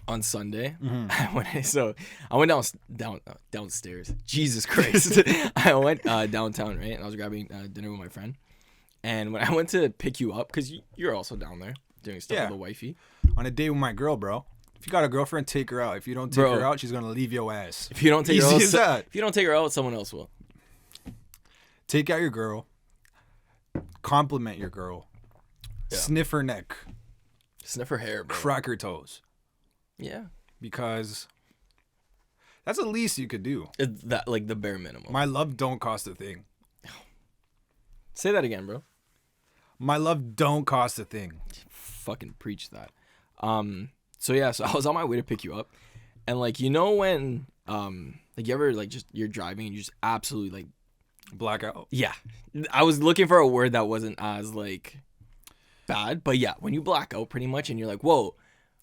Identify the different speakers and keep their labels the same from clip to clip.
Speaker 1: on Sunday. I went downstairs. Jesus Christ. I went downtown, right? And I was grabbing dinner with my friend. And when I went to pick you up, because you're also down there doing stuff with the wifey.
Speaker 2: On a date with my girl, bro. If you got a girlfriend, take her out. If you don't take her out, she's gonna leave your ass.
Speaker 1: If you don't take her out, someone else will.
Speaker 2: Take out your girl. Compliment your girl. Yeah. Sniff her neck.
Speaker 1: Sniff her hair, bro.
Speaker 2: Crack her toes.
Speaker 1: Yeah.
Speaker 2: Because that's the least you could do.
Speaker 1: It's that, like, the bare minimum.
Speaker 2: My love don't cost a thing.
Speaker 1: Say that again, bro.
Speaker 2: My love don't cost a thing.
Speaker 1: Fucking preach that. So yeah, so I was on my way to pick you up, and like, you know when like you ever like just you're driving and you just absolutely like
Speaker 2: blackout.
Speaker 1: Yeah, I was looking for a word that wasn't as like bad, but yeah, when you black out pretty much and you're like, whoa,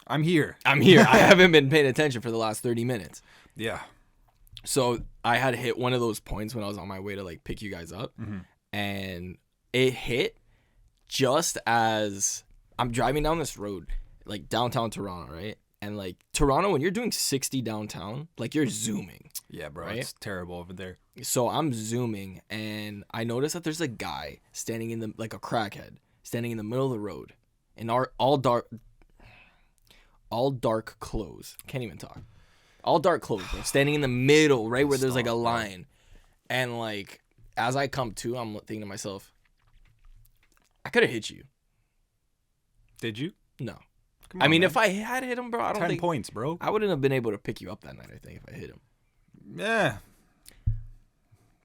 Speaker 2: I'm here.
Speaker 1: I haven't been paying attention for the last 30 minutes.
Speaker 2: Yeah.
Speaker 1: So I had hit one of those points when I was on my way to like pick you guys up, and it hit just as I'm driving down this road. Like downtown Toronto, right? And like Toronto, when you're doing 60 downtown, like you're zooming.
Speaker 2: Yeah, bro. Right? It's terrible over there.
Speaker 1: So I'm zooming and I notice that there's a guy standing in like a crackhead, standing in the middle of the road in all dark clothes. Can't even talk. All dark clothes, bro. Standing in the middle, right where there's like a line. And like, as I come to, I'm thinking to myself, I could have hit you.
Speaker 2: Did you?
Speaker 1: No.
Speaker 2: On,
Speaker 1: I mean,
Speaker 2: man.
Speaker 1: If I had hit him, bro, I don't
Speaker 2: 10
Speaker 1: think...
Speaker 2: 10 points, bro.
Speaker 1: I wouldn't have been able to pick you up that night, I think, if I hit him.
Speaker 2: Yeah.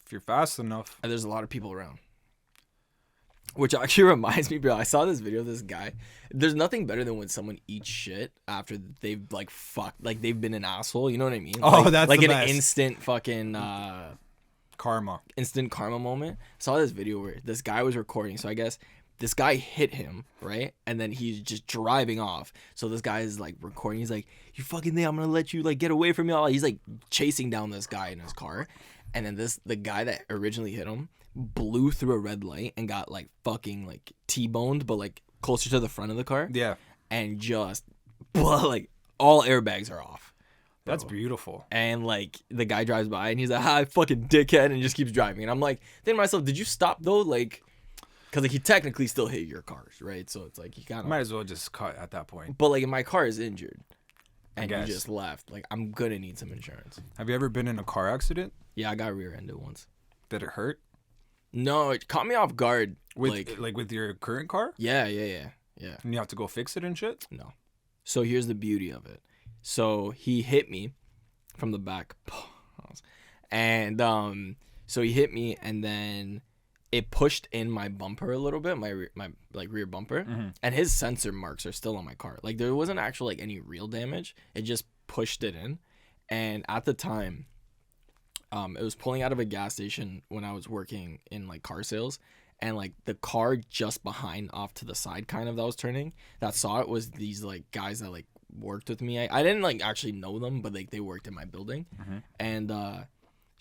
Speaker 2: If you're fast enough.
Speaker 1: And there's a lot of people around. Which actually reminds me, bro, I saw this video of this guy. There's nothing better than when someone eats shit after they've, like, fucked... Like, they've been an asshole, you know what I mean?
Speaker 2: Oh,
Speaker 1: like,
Speaker 2: that's
Speaker 1: like
Speaker 2: the
Speaker 1: an
Speaker 2: best.
Speaker 1: instant fucking...
Speaker 2: karma.
Speaker 1: Instant karma moment. I saw this video where this guy was recording, so I guess... This guy hit him, right? And then he's just driving off. So this guy is like recording. He's like, you fucking think I'm going to let you like get away from me? He's like chasing down this guy in his car. And then the guy that originally hit him blew through a red light and got like fucking like T-boned, but like closer to the front of the car.
Speaker 2: Yeah.
Speaker 1: And just like all airbags are off. Bro.
Speaker 2: That's beautiful.
Speaker 1: And like the guy drives by and he's like, hi, fucking dickhead, and just keeps driving. And I'm like, thinking to myself, did you stop though? Like, because like he technically still hit your cars, right? So it's like he kind of
Speaker 2: might as well just cut at that point.
Speaker 1: But like if my car is injured and you just left, like I'm gonna need some insurance.
Speaker 2: Have you ever been in a car accident?
Speaker 1: Yeah, I got rear-ended once.
Speaker 2: Did it hurt?
Speaker 1: No, it caught me off guard.
Speaker 2: With like with your current car?
Speaker 1: Yeah.
Speaker 2: And you have to go fix it and shit?
Speaker 1: No. So here's the beauty of it. So he hit me from the back, and so he hit me and then. It pushed in my bumper a little bit, my like rear bumper, and his sensor marks are still on my car. Like there wasn't actually like any real damage. It just pushed it in, and at the time, it was pulling out of a gas station when I was working in like car sales, and like the car just behind off to the side kind of that was turning that saw it was these like guys that like worked with me. I didn't like actually know them, but like they worked in my building, and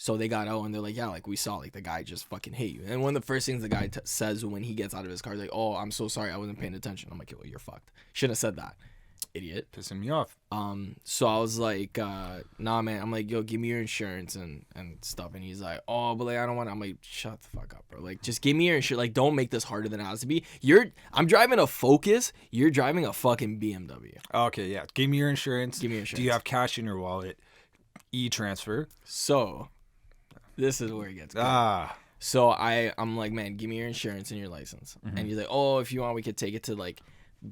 Speaker 1: so they got out and they're like, yeah, like we saw like the guy just fucking hit you. And one of the first things the guy says when he gets out of his car is like, oh, I'm so sorry, I wasn't paying attention. I'm like, well, you're fucked. Shouldn't have said that, idiot.
Speaker 2: Pissing me off.
Speaker 1: So I was like, nah, man. I'm like, yo, give me your insurance and stuff. And he's like, oh, but like I don't want. I'm like, shut the fuck up, bro. Like, just give me your insurance. Like, don't make this harder than it has to be. I'm driving a Focus. You're driving a fucking BMW.
Speaker 2: Okay, yeah. Give me your insurance.
Speaker 1: Give me your insurance.
Speaker 2: Do you have cash in your wallet? E-transfer.
Speaker 1: So. This is where it gets good. So I'm like, man, give me your insurance and your license. And he's like, oh, if you want, we could take it to like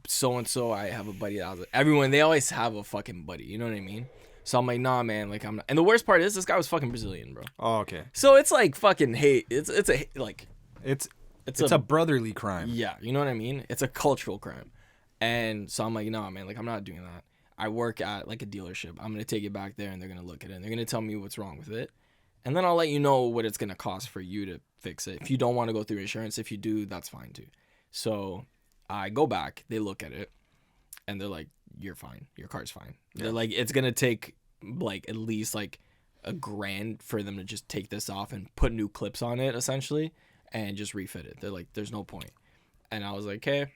Speaker 1: so-and-so. I have a buddy that was like, everyone, they always have a fucking buddy. You know what I mean? So I'm like, nah, man, like I'm not. And the worst part is this guy was fucking Brazilian, bro.
Speaker 2: Oh, okay.
Speaker 1: So it's like fucking hate. It's
Speaker 2: a brotherly crime.
Speaker 1: Yeah, you know what I mean? It's a cultural crime. And so I'm like, nah, man, like I'm not doing that. I work at like a dealership. I'm going to take it back there and they're going to look at it and they're going to tell me what's wrong with it. And then I'll let you know what it's going to cost for you to fix it. If you don't want to go through insurance, if you do, that's fine too. So I go back, they look at it, and they're like, you're fine. Your car's fine. Yeah. They're like, it's going to take like at least like $1,000 for them to just take this off and put new clips on it essentially and just refit it. They're like, there's no point. And I was like, okay.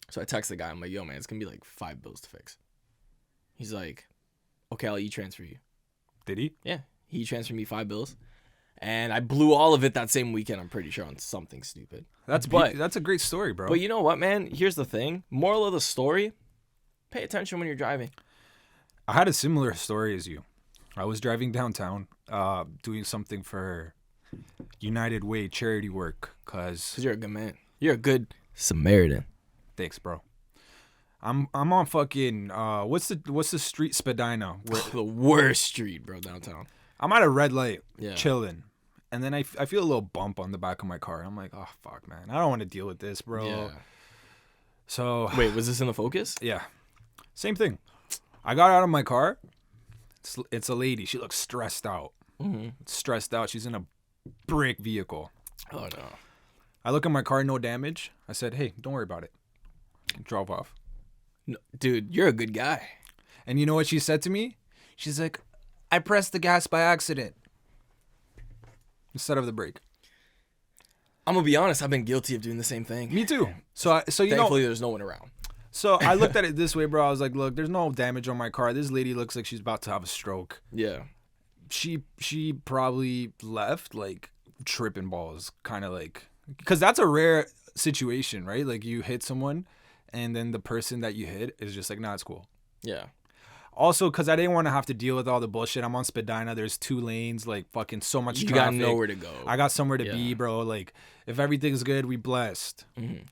Speaker 1: So I text the guy. I'm like, yo, man, it's going to be like $5 to fix. He's like, okay, I'll e-transfer you.
Speaker 2: Did he?
Speaker 1: Yeah. He transferred me $5. And I blew all of it that same weekend, I'm pretty sure, on something stupid.
Speaker 2: That's a great story, bro.
Speaker 1: But you know what, man? Here's the thing. Moral of the story, pay attention when you're driving.
Speaker 2: I had a similar story as you. I was driving downtown, doing something for United Way charity work, cause
Speaker 1: you're a good man. You're a good Samaritan.
Speaker 2: Thanks, bro. I'm on fucking what's the street Spadina?
Speaker 1: The worst street, bro, downtown.
Speaker 2: I'm at a red light,
Speaker 1: yeah,
Speaker 2: chilling, and then I feel a little bump on the back of my car. I'm like, oh fuck, man, I don't want to deal with this, bro.
Speaker 1: Yeah.
Speaker 2: So
Speaker 1: wait, was this in the Focus?
Speaker 2: Yeah, same thing. I got out of my car. It's a lady. She looks stressed out.
Speaker 1: Mm-hmm.
Speaker 2: Stressed out. She's in a brick vehicle.
Speaker 1: Oh no.
Speaker 2: I look at my car, no damage. I said, hey, don't worry about it. Drove off.
Speaker 1: No, dude, you're a good guy.
Speaker 2: And you know what she said to me? She's like, I pressed the gas by accident instead of the brake.
Speaker 1: I'm gonna be honest. I've been guilty of doing the same thing.
Speaker 2: Me too. So you
Speaker 1: thankfully, there's no one around.
Speaker 2: So I looked at it this way, bro. I was like, look, there's no damage on my car. This lady looks like she's about to have a stroke.
Speaker 1: Yeah.
Speaker 2: She probably left like tripping balls, kind of like, because that's a rare situation, right? Like you hit someone and then the person that you hit is just like, nah, it's cool.
Speaker 1: Yeah.
Speaker 2: Also, because I didn't want to have to deal with all the bullshit. I'm on Spadina. There's 2 lanes, like fucking so much traffic.
Speaker 1: You got nowhere to go.
Speaker 2: I got somewhere to be, bro. Like if everything's good, we blessed.
Speaker 1: Mm-hmm.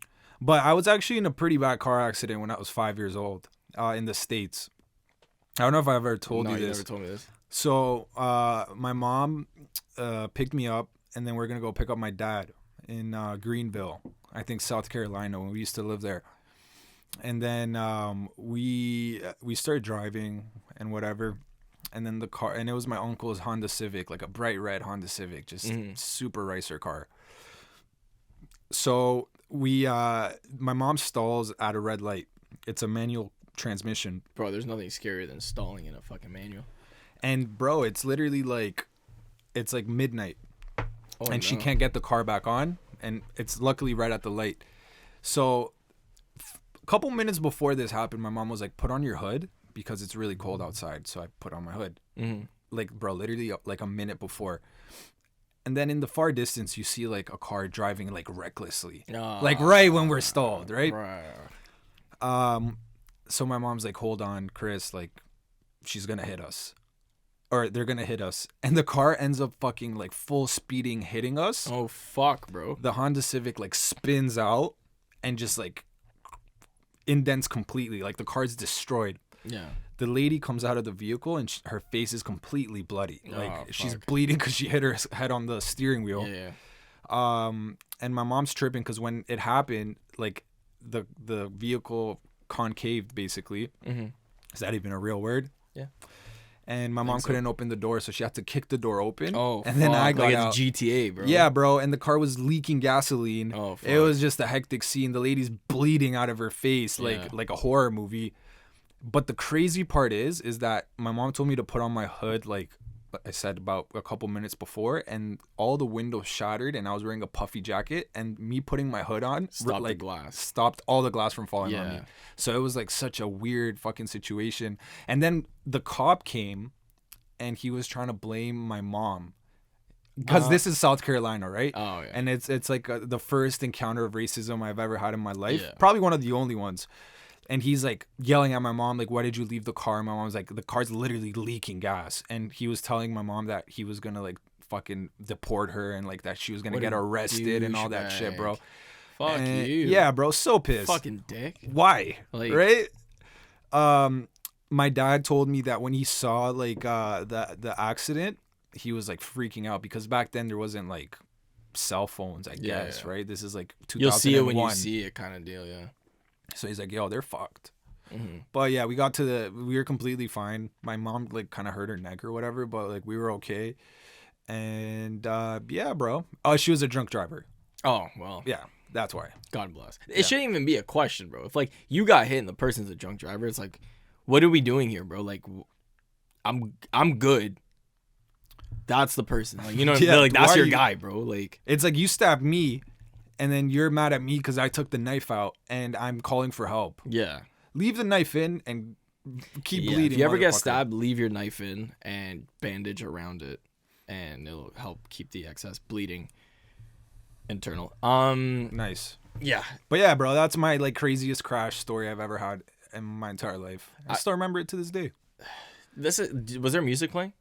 Speaker 2: But I was actually in a pretty bad car accident when I was 5 years old in the States. I don't know if I ever told you this.
Speaker 1: No, you never told me this.
Speaker 2: So my mom picked me up, and then we're going to go pick up my dad in Greenville, I think South Carolina, when we used to live there. And then we started driving and whatever. And then the car, and it was my uncle's Honda Civic, like a bright red Honda Civic, just super racer car. So my mom stalls at a red light. It's a manual transmission.
Speaker 1: Bro, there's nothing scarier than stalling in a fucking manual.
Speaker 2: And bro, it's literally like, it's like midnight. And she can't get the car back on. And it's luckily right at the light. So a couple minutes before this happened, my mom was like, put on your hood because it's really cold outside. So I put on my hood.
Speaker 1: Mm-hmm.
Speaker 2: Like, bro, literally like a minute before. And then in the far distance, you see like a car driving like recklessly, like right when we're stalled, right? So my mom's like, hold on, Chris, like she's going to hit us. Or they're going to hit us. And the car ends up fucking like full speeding hitting us.
Speaker 1: Oh, fuck, bro.
Speaker 2: The Honda Civic like spins out and just like indents completely. Like the car's destroyed.
Speaker 1: Yeah.
Speaker 2: The lady comes out of the vehicle and her face is completely bloody. Like she's
Speaker 1: fuck.
Speaker 2: bleeding because she hit her head on the steering wheel.
Speaker 1: Yeah.
Speaker 2: And my mom's tripping because when it happened, like the vehicle concaved basically.
Speaker 1: Mm-hmm.
Speaker 2: Is that even a real word?
Speaker 1: Yeah.
Speaker 2: And my mom couldn't open the door, so she had to kick the door open.
Speaker 1: Oh,
Speaker 2: and then I got
Speaker 1: like
Speaker 2: out.
Speaker 1: It's GTA, bro.
Speaker 2: Yeah, bro. And the car was leaking gasoline.
Speaker 1: Oh, fuck.
Speaker 2: It was just a hectic scene. The lady's bleeding out of her face like a horror movie. But the crazy part is that my mom told me to put on my hood, like I said, about a couple minutes before, and all the windows shattered, and I was wearing a puffy jacket, and me putting my hood on stopped all the glass from falling on me. So it was like such a weird fucking situation. And then the cop came, and he was trying to blame my mom. Because this is South Carolina, right?
Speaker 1: Oh, yeah.
Speaker 2: And it's like the first encounter of racism I've ever had in my life.
Speaker 1: Yeah.
Speaker 2: Probably one of the only ones. And he's like yelling at my mom, like, why did you leave the car? And my mom was like, the car's literally leaking gas. And he was telling my mom that he was going to like fucking deport her and like that she was going to get arrested and all that shit, bro.
Speaker 1: Fuck you.
Speaker 2: Yeah, bro. So pissed.
Speaker 1: Fucking dick.
Speaker 2: Why?
Speaker 1: Like,
Speaker 2: right? My dad told me that when he saw like the accident, he was like freaking out because back then there wasn't like cell phones, I guess, right? This is like 2001.
Speaker 1: You'll see it when you see it kind of deal, yeah.
Speaker 2: So he's like, yo, they're fucked.
Speaker 1: Mm-hmm.
Speaker 2: But yeah, we were completely fine. My mom like kind of hurt her neck or whatever, but like we were okay. And yeah, bro. Oh, she was a drunk driver.
Speaker 1: Oh, well.
Speaker 2: Yeah, that's why.
Speaker 1: God bless. It shouldn't even be a question, bro. If like you got hit and the person's a drunk driver, it's like, what are we doing here, bro? Like, I'm good. That's the person. Like, you know, like that's your guy, bro. Like,
Speaker 2: it's like you stabbed me. And then you're mad at me because I took the knife out and I'm calling for help.
Speaker 1: Yeah.
Speaker 2: Leave the knife in and keep bleeding.
Speaker 1: If you ever get stabbed, leave your knife in and bandage around it, and it'll help keep the excess bleeding internal.
Speaker 2: Nice.
Speaker 1: Yeah.
Speaker 2: But yeah, bro, that's my like craziest crash story I've ever had in my entire life. I still remember it to this day.
Speaker 1: Was there music playing?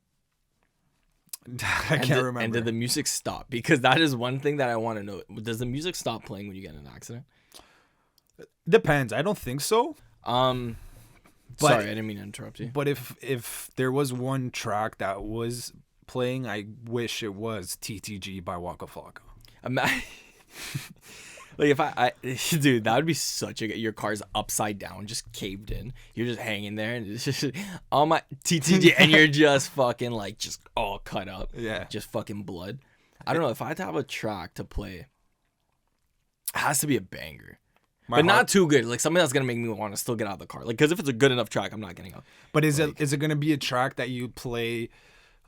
Speaker 2: I can't remember.
Speaker 1: And did the music stop? Because that is one thing that I want to know. Does the music stop playing when you get in an accident?
Speaker 2: Depends. I don't think so.
Speaker 1: Sorry, I didn't mean to interrupt you.
Speaker 2: But if there was one track that was playing, I wish it was TTG by Waka Flocka.
Speaker 1: Like if I dude, that would be such a, your car's upside down, just caved in. You're just hanging there and it's just all my TTG and you're just fucking like just all cut up.
Speaker 2: Yeah.
Speaker 1: Just fucking blood. I don't know, if I had to have a track to play, it has to be a banger. But not too good. Like something that's gonna make me want to still get out of the car. Like, because if it's a good enough track, I'm not getting out.
Speaker 2: But is it gonna be a track that you play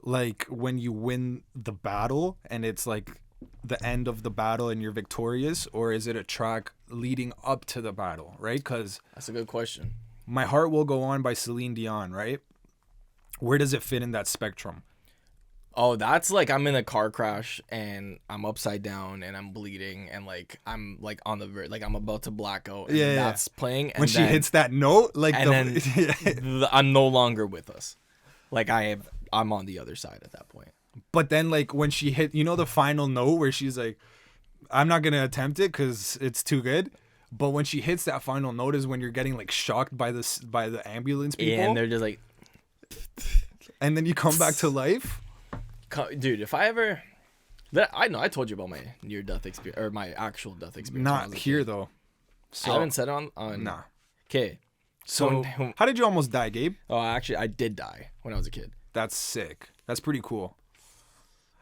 Speaker 2: like when you win the battle and it's like the end of the battle and you're victorious, or is it a track leading up to the battle, right? Because
Speaker 1: that's a good question.
Speaker 2: My Heart Will Go On by Celine Dion, right? Where does it fit in that spectrum?
Speaker 1: Oh, that's like I'm in a car crash and I'm upside down and I'm bleeding and like I'm like on the verge, like I'm about to black out. And that's playing. And
Speaker 2: when she hits that note, like
Speaker 1: then I'm no longer with us. Like I'm on the other side at that point.
Speaker 2: But then, like, when she hit, you know, the final note where she's like, I'm not going to attempt it because it's too good. But when she hits that final note is when you're getting, like, shocked by the ambulance people.
Speaker 1: Yeah, and they're just like...
Speaker 2: And then you come back to life.
Speaker 1: Dude, if I ever... I know, I told you about my near-death experience, or my actual death experience.
Speaker 2: Not here, though.
Speaker 1: So, I haven't said it on...
Speaker 2: Nah.
Speaker 1: Okay.
Speaker 2: So, how did you almost die, Gabe?
Speaker 1: Oh, actually, I did die when I was a kid.
Speaker 2: That's sick. That's pretty cool.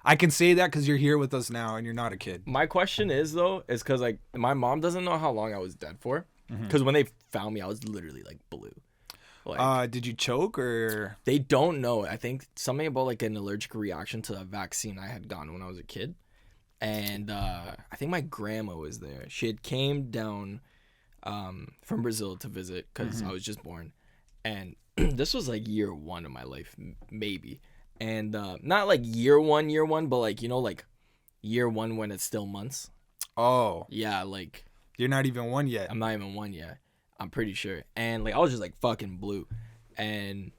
Speaker 2: I can say that because you're here with us now and you're not a kid.
Speaker 1: My question is because like my mom doesn't know how long I was dead for. Because when they found me, I was literally like blue.
Speaker 2: Like, did you choke or?
Speaker 1: They don't know. I think something about like an allergic reaction to a vaccine I had gotten when I was a kid. And I think my grandma was there. She had came down from Brazil to visit because I was just born. And this was like year one of my life, maybe. And not like year one, but like, you know, like year one when it's still months.
Speaker 2: Oh.
Speaker 1: Yeah, like.
Speaker 2: You're not even one yet.
Speaker 1: I'm not even one yet. I'm pretty sure. And like I was just like fucking blue. And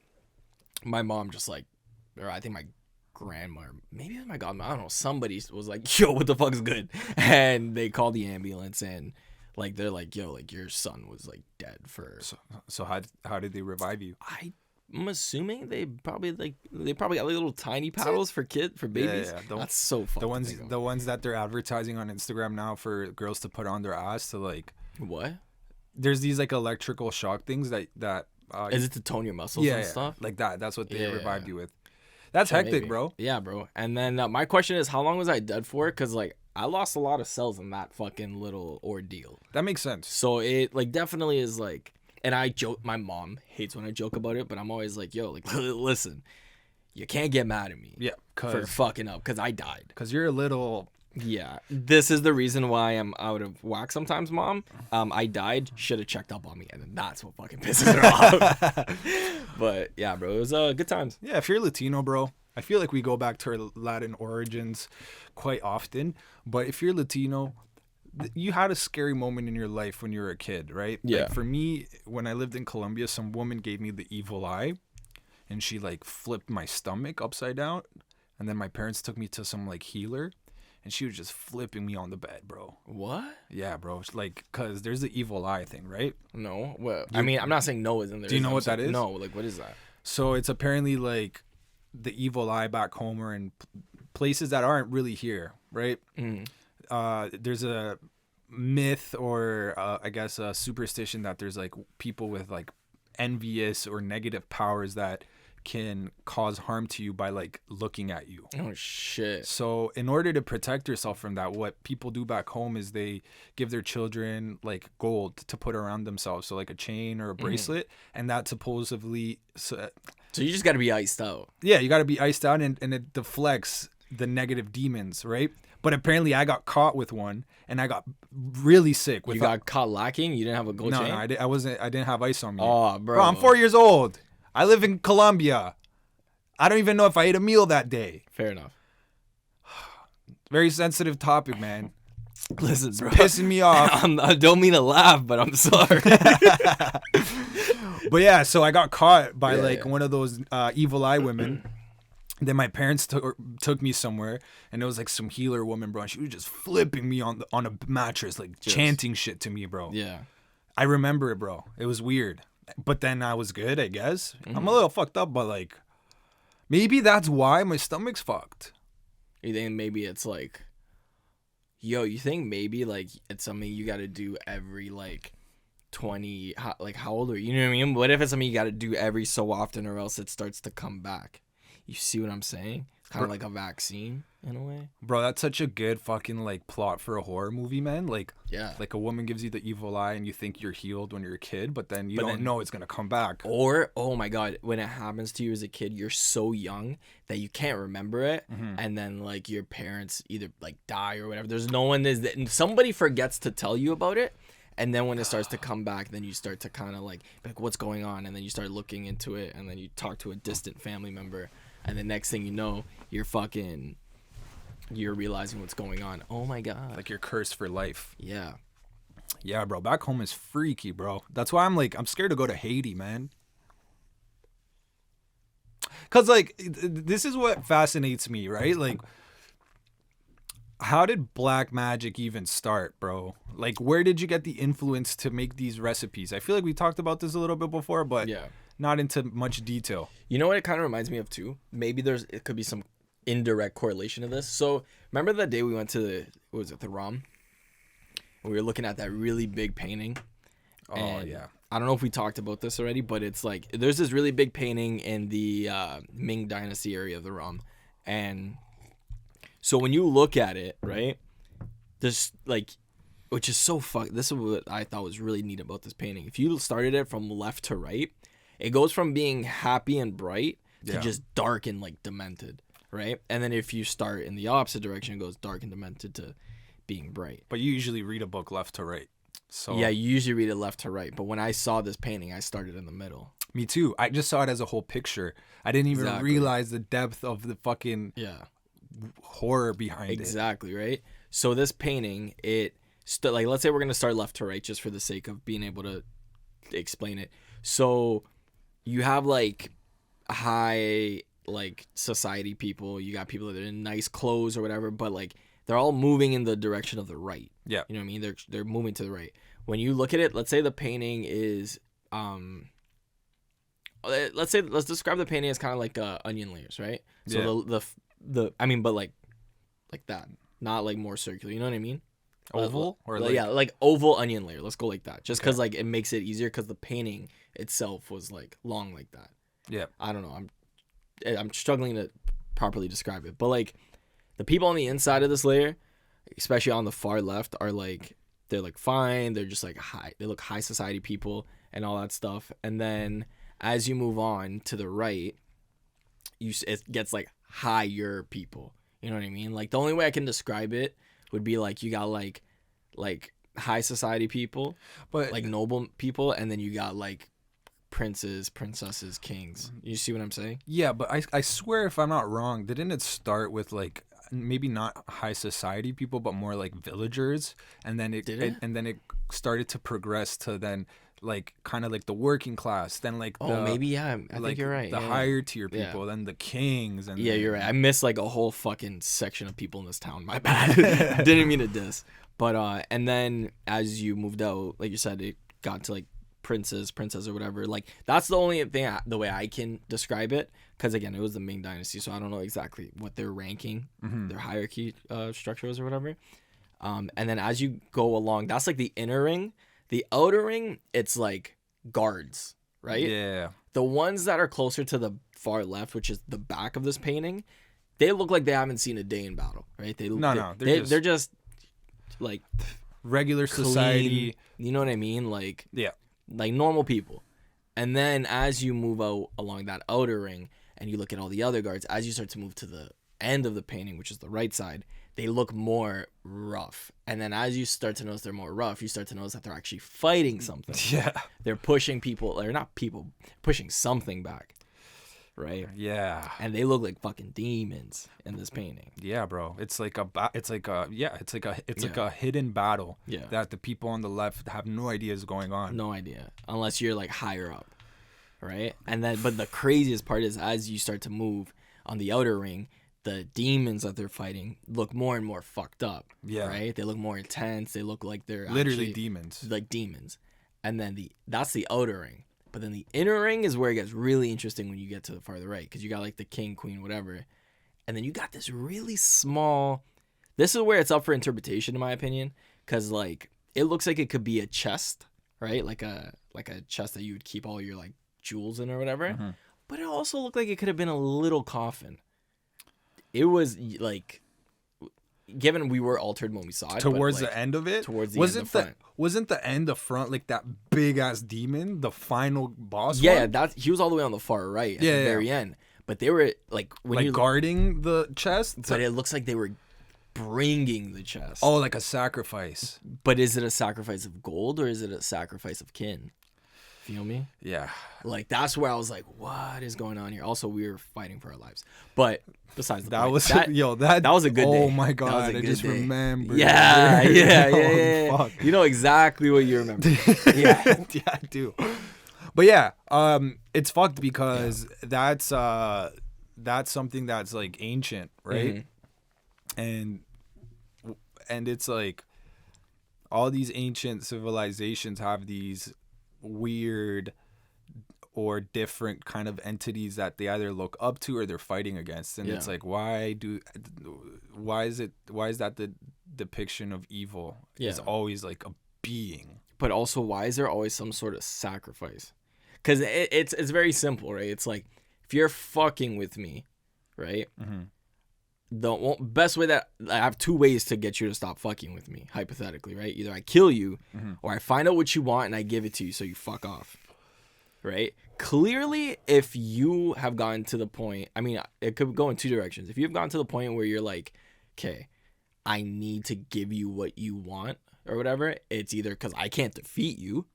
Speaker 1: my mom just like, or I think my grandma, or maybe it was my godmother, I don't know, somebody was like, yo, what the fuck's good? And they called the ambulance and like they're like, yo, like your son was like dead for.
Speaker 2: So how did they revive you?
Speaker 1: I'm assuming they probably got like little tiny paddles for babies. Yeah. That's so fun.
Speaker 2: The ones that they're advertising on Instagram now for girls to put on their ass to like.
Speaker 1: What?
Speaker 2: There's these like electrical shock things that
Speaker 1: is it to tone your muscles and stuff
Speaker 2: like that? That's what they revived you with. That's hectic, maybe. Bro.
Speaker 1: Yeah, bro. And then my question is, how long was I dead for? Because like I lost a lot of cells in that fucking little ordeal.
Speaker 2: That makes sense.
Speaker 1: So it like definitely is like. And I joke, my mom hates when I joke about it, but I'm always like, yo, like, listen, you can't get mad at me for fucking up because I died.
Speaker 2: Because you're a little...
Speaker 1: Yeah. This is the reason why I'm out of whack sometimes, Mom. I died, should have checked up on me, and then that's what fucking pisses her off. But, yeah, bro, it was good times.
Speaker 2: Yeah, if you're Latino, bro, I feel like we go back to our Latin origins quite often. But if you're Latino... You had a scary moment in your life when you were a kid, right?
Speaker 1: Yeah.
Speaker 2: Like for me, when I lived in Colombia, some woman gave me the evil eye, and she like flipped my stomach upside down, and then my parents took me to some like healer, and she was just flipping me on the bed, bro.
Speaker 1: What?
Speaker 2: Yeah, bro. Like, cause there's the evil eye thing, right?
Speaker 1: No. Well, I mean, I'm not saying no isn't there.
Speaker 2: Do you know what that is?
Speaker 1: No. Like, what is that?
Speaker 2: So it's apparently like the evil eye back home or in places that aren't really here, right?
Speaker 1: Mm.
Speaker 2: There's a myth or I guess a superstition that there's like people with like envious or negative powers that can cause harm to you by like looking at you.
Speaker 1: Oh shit.
Speaker 2: So in order to protect yourself from that, what people do back home is they give their children like gold to put around themselves, so like a chain or a bracelet, and that supposedly so
Speaker 1: you just got to be iced out.
Speaker 2: Yeah, you got to be iced out and it deflects the negative demons, right? But apparently I got caught with one, and I got really sick.
Speaker 1: You got caught lacking? You didn't have a gold chain?
Speaker 2: No, I didn't have ice on me.
Speaker 1: Oh, bro.
Speaker 2: I'm 4 years old. I live in Colombia. I don't even know if I ate a meal that day.
Speaker 1: Fair enough.
Speaker 2: Very sensitive topic, man.
Speaker 1: Listen,
Speaker 2: It's
Speaker 1: bro.
Speaker 2: pissing me off.
Speaker 1: I don't mean to laugh, but I'm sorry.
Speaker 2: But yeah, so I got caught by one of those evil eye women. Then my parents took me somewhere, and it was like some healer woman, bro. And she was just flipping me on a mattress, like chanting shit to me, bro.
Speaker 1: Yeah.
Speaker 2: I remember it, bro. It was weird. But then I was good, I guess. I'm a little fucked up, but like, maybe that's why my stomach's fucked.
Speaker 1: You think maybe it's like, yo, you think maybe like it's something you got to do every like 20, like how old are you? You know what I mean? What if it's something you got to do every so often or else it starts to come back? You see what I'm saying? It's kind of like a vaccine in a way.
Speaker 2: Bro, that's such a good fucking like plot for a horror movie, man. Like,
Speaker 1: yeah,
Speaker 2: like a woman gives you the evil eye and you think you're healed when you're a kid, but then you don't know it's gonna come back.
Speaker 1: Or, oh my god, when it happens to you as a kid, you're so young that you can't remember it, and then like your parents either like die or whatever. There's no one and somebody forgets to tell you about it. And then when it starts to come back, then you start to kind of like, what's going on? And then you start looking into it, and then you talk to a distant family member. And the next thing you know, you're realizing what's going on. Oh my god.
Speaker 2: Like you're cursed for life.
Speaker 1: Yeah.
Speaker 2: Yeah, bro. Back home is freaky, bro. That's why I'm scared to go to Haiti, man. Cause like, this is what fascinates me, right? Like, how did black magic even start, bro? Like, where did you get the influence to make these recipes? I feel like we talked about this a little bit before, but
Speaker 1: yeah.
Speaker 2: Not into much detail.
Speaker 1: You know what it kind of reminds me of too? Maybe it could be some indirect correlation to this. So remember that day we went to the ROM? We were looking at that really big painting.
Speaker 2: Oh yeah.
Speaker 1: I don't know if we talked about this already, but it's like there's this really big painting in the Ming Dynasty area of the ROM. And so when you look at it, right, there's like, which is so this is what I thought was really neat about this painting. If you started it from left to right, it goes from being happy and bright to just dark and like demented, right? And then if you start in the opposite direction, it goes dark and demented to being bright.
Speaker 2: But you usually read a book left to right. So
Speaker 1: yeah, you usually read it left to right. But when I saw this painting, I started in the middle.
Speaker 2: Me too. I just saw it as a whole picture. I didn't even realize the depth of the fucking horror behind it.
Speaker 1: Exactly, right? So this painting, like let's say we're gonna start left to right just for the sake of being able to explain it. So you have like high like society people, you got people that are in nice clothes or whatever, but like they're all moving in the direction of the right.
Speaker 2: Yeah.
Speaker 1: You know what I mean? They're moving to the right. When you look at it, let's say the painting is let's describe the painting as kind of like onion layers, right? So the I mean, but like that, not like more circular, you know what I mean?
Speaker 2: Oval or
Speaker 1: like oval onion layer. Let's go like that, just because like it makes it easier, because the painting itself was like long like that.
Speaker 2: Yeah,
Speaker 1: I don't know. I'm struggling to properly describe it, but like the people on the inside of this layer, especially on the far left, are like they're like fine. They're just like high. They look high society people and all that stuff. And then as you move on to the right, it gets like higher people. You know what I mean? Like the only way I can describe it would be like you got like high society people, but like noble people, and then you got like princes, princesses, kings. You see what I'm saying?
Speaker 2: Yeah, but I swear if I'm not wrong, didn't it start with like maybe not high society people, but more like villagers, and then it started to progress to then like kind of like the working class, then like
Speaker 1: I think you're right.
Speaker 2: The higher tier people, then the kings, and
Speaker 1: you're right. I missed like a whole fucking section of people in this town. My bad. Didn't mean to diss. But and then as you moved out, like you said, it got to like princess or whatever. Like that's the only thing the way I can describe it, because again, it was the Ming Dynasty, so I don't know exactly what their ranking, their hierarchy structure was or whatever. And then as you go along, that's like the inner ring. The outer ring, it's like guards, right?
Speaker 2: Yeah.
Speaker 1: The ones that are closer to the far left, which is the back of this painting, they look like they haven't seen a day in battle, right? They're just like
Speaker 2: regular
Speaker 1: clean,
Speaker 2: society.
Speaker 1: You know what I mean? Like
Speaker 2: like
Speaker 1: normal people. And then as you move out along that outer ring and you look at all the other guards, as you start to move to the end of the painting, which is the right side, they look more rough. And then as you start to notice they're more rough, you start to notice that they're actually fighting something.
Speaker 2: Yeah.
Speaker 1: They're pushing people, or not people, pushing something back. Right?
Speaker 2: Yeah.
Speaker 1: And they look like fucking demons in this painting.
Speaker 2: Yeah, bro. It's like a hidden battle that the people on the left have no idea is going on.
Speaker 1: No idea. Unless you're like higher up. Right? And then, but the craziest part is as you start to move on the outer ring, the demons that they're fighting look more and more fucked up.
Speaker 2: Yeah.
Speaker 1: Right? They look more intense. They look like they're
Speaker 2: literally
Speaker 1: actually,
Speaker 2: demons.
Speaker 1: like demons. And then that's the outer ring. But then the inner ring is where it gets really interesting when you get to the farther right. Because you got like the king, queen, whatever. And then you got this really small... This is where it's up for interpretation, in my opinion. Because like, it looks like it could be a chest, right? Like a chest that you would keep all your like jewels in or whatever. Mm-hmm. But it also looked like it could have been a little coffin. It was like, given we were altered when we saw it,
Speaker 2: towards
Speaker 1: but, like,
Speaker 2: the end of it,
Speaker 1: towards the end of the front.
Speaker 2: Wasn't the end of front like that big ass demon, the final boss?
Speaker 1: Yeah,
Speaker 2: one?
Speaker 1: he was all the way on the far right at the very end. But they were like when you
Speaker 2: guarding the chest.
Speaker 1: But it looks like they were bringing the chest.
Speaker 2: Oh, like a sacrifice.
Speaker 1: But is it a sacrifice of gold or is it a sacrifice of kin? Feel me?
Speaker 2: Yeah.
Speaker 1: Like that's where I was like, what is going on here? Also, we were fighting for our lives. But besides the point, that was a good day.
Speaker 2: Oh my god, I just remember.
Speaker 1: Yeah. Fuck. You know exactly what you remember.
Speaker 2: Yeah, I do. But yeah, it's fucked because that's something that's like ancient, right? Mm-hmm. And it's like all these ancient civilizations have these weird or different kind of entities that they either look up to or they're fighting against, and it's like why is that the depiction of evil is always like a being? But
Speaker 1: also, why is there always some sort of sacrifice? Because it's very simple, right? It's like, if you're fucking with me, right? Mm-hmm. The best way that I have two ways to get you to stop fucking with me, hypothetically, right? Either I kill you, or I find out what you want and I give it to you so you fuck off, right? Clearly, if you have gotten to the point, I mean, it could go in two directions. If you've gotten to the point where you're like, okay, I need to give you what you want or whatever, it's either because I can't defeat you,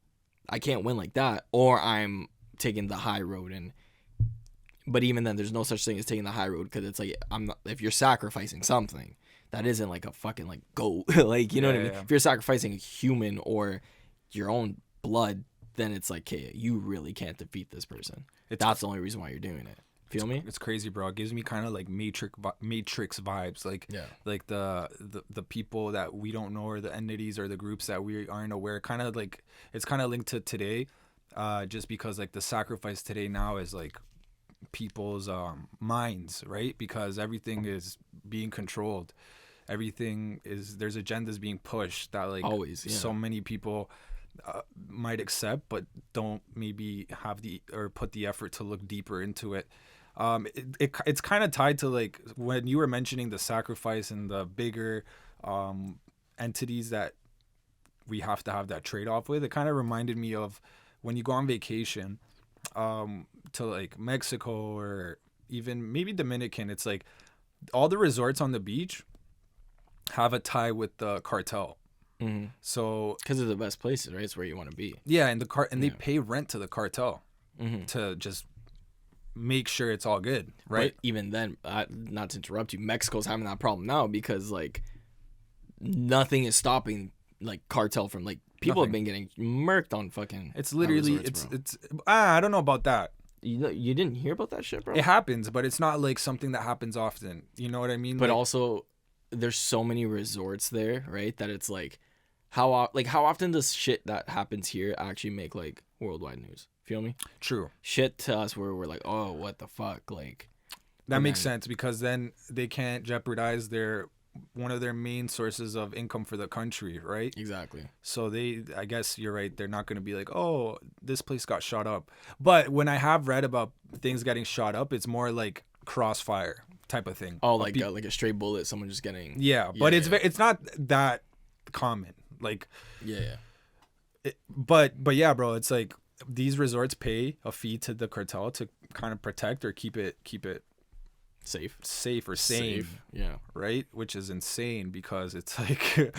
Speaker 1: I can't win like that, or I'm taking the high road. But even then, there's no such thing as taking the high road, because it's like, if you're sacrificing something, that isn't like a fucking like goat, like, you know what I mean? Yeah. If you're sacrificing a human or your own blood, then it's like, okay, you really can't defeat this person. That's the only reason why you're doing it. Feel me?
Speaker 2: It's crazy, bro. It gives me kind of like Matrix vibes, like like the people that we don't know, or the entities or the groups that we aren't aware. Kind of like, it's kind of linked to today, just because like the sacrifice today now is like people's minds, right? Because everything is being controlled, there's agendas being pushed that like always so many people might accept but don't maybe have put the effort to look deeper into it. It's kind of tied to like when you were mentioning the sacrifice and the bigger entities that we have to have that trade-off with. It kind of reminded me of when you go on vacation to like Mexico or even maybe Dominican. It's like all the resorts on the beach have a tie with the cartel. Mm-hmm. So
Speaker 1: because they're the best places, right? It's where you want to be.
Speaker 2: Yeah, and they pay rent to the cartel to just make sure it's all good, right?
Speaker 1: But even then, not to interrupt you, Mexico's having that problem now because like nothing is stopping like cartel from like people have been getting murked on fucking.
Speaker 2: It's literally it's I don't know about that.
Speaker 1: You didn't hear about that shit, bro?
Speaker 2: It happens, but it's not like something that happens often. You know what I mean?
Speaker 1: But like, also, there's so many resorts there, right? That it's like, how often does shit that happens here actually make like worldwide news? Feel me?
Speaker 2: True.
Speaker 1: Shit to us where we're like, oh, what the fuck, like.
Speaker 2: That makes sense, because then they can't jeopardize one of their main sources of income for the country, right?
Speaker 1: Exactly.
Speaker 2: So I guess you're right. They're not going to be like, oh, this place got shot up. But when I have read about things getting shot up, it's more like crossfire type of thing.
Speaker 1: Oh, like a stray bullet, someone just getting.
Speaker 2: Yeah, but it's not that common. Like.
Speaker 1: Yeah.
Speaker 2: But yeah, bro, it's like these resorts pay a fee to the cartel to kind of protect or keep it
Speaker 1: safe
Speaker 2: or sane.
Speaker 1: Safe. Yeah.
Speaker 2: Right? Which is insane because it's like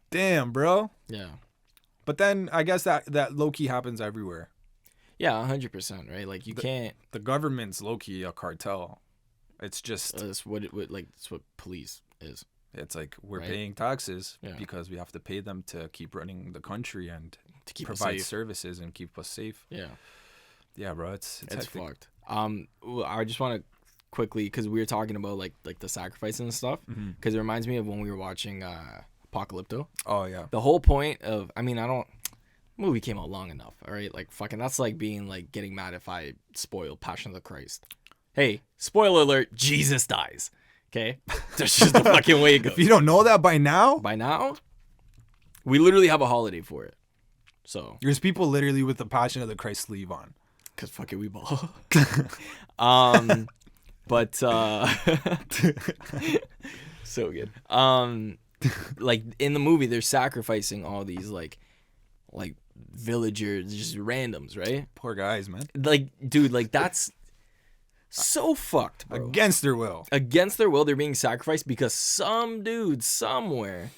Speaker 2: damn, bro.
Speaker 1: Yeah.
Speaker 2: But then I guess that low key happens everywhere.
Speaker 1: Yeah, 100%, right? Like can't.
Speaker 2: The government's low key a cartel. It's just
Speaker 1: That's what it's what police is.
Speaker 2: It's like we're
Speaker 1: right?
Speaker 2: paying taxes
Speaker 1: Yeah.
Speaker 2: because we have to pay them to keep running the country and
Speaker 1: To keep
Speaker 2: provide
Speaker 1: us safe.
Speaker 2: services and keep us safe.
Speaker 1: Yeah.
Speaker 2: Yeah, bro, it's
Speaker 1: Fucked. I just want to quickly, because we were talking about like the sacrifice and stuff, because it reminds me of when we were watching Apocalypto.
Speaker 2: Oh yeah.
Speaker 1: The whole point of, movie came out long enough, all right? Like fucking, that's like being like getting mad if I spoil Passion of the Christ. Hey, spoiler alert, Jesus dies. Okay, that's just the fucking way it goes.
Speaker 2: If you don't know that by now,
Speaker 1: we literally have a holiday for it. So
Speaker 2: there's people literally with the Passion of the Christ sleeve on.
Speaker 1: Cause fuck it, we ball. But so good. Like in the movie, they're sacrificing all these like villagers, just randoms, right?
Speaker 2: Poor guys, man.
Speaker 1: Like, dude, like that's so fucked, bro.
Speaker 2: Against their will.
Speaker 1: Against their will, they're being sacrificed because some dude somewhere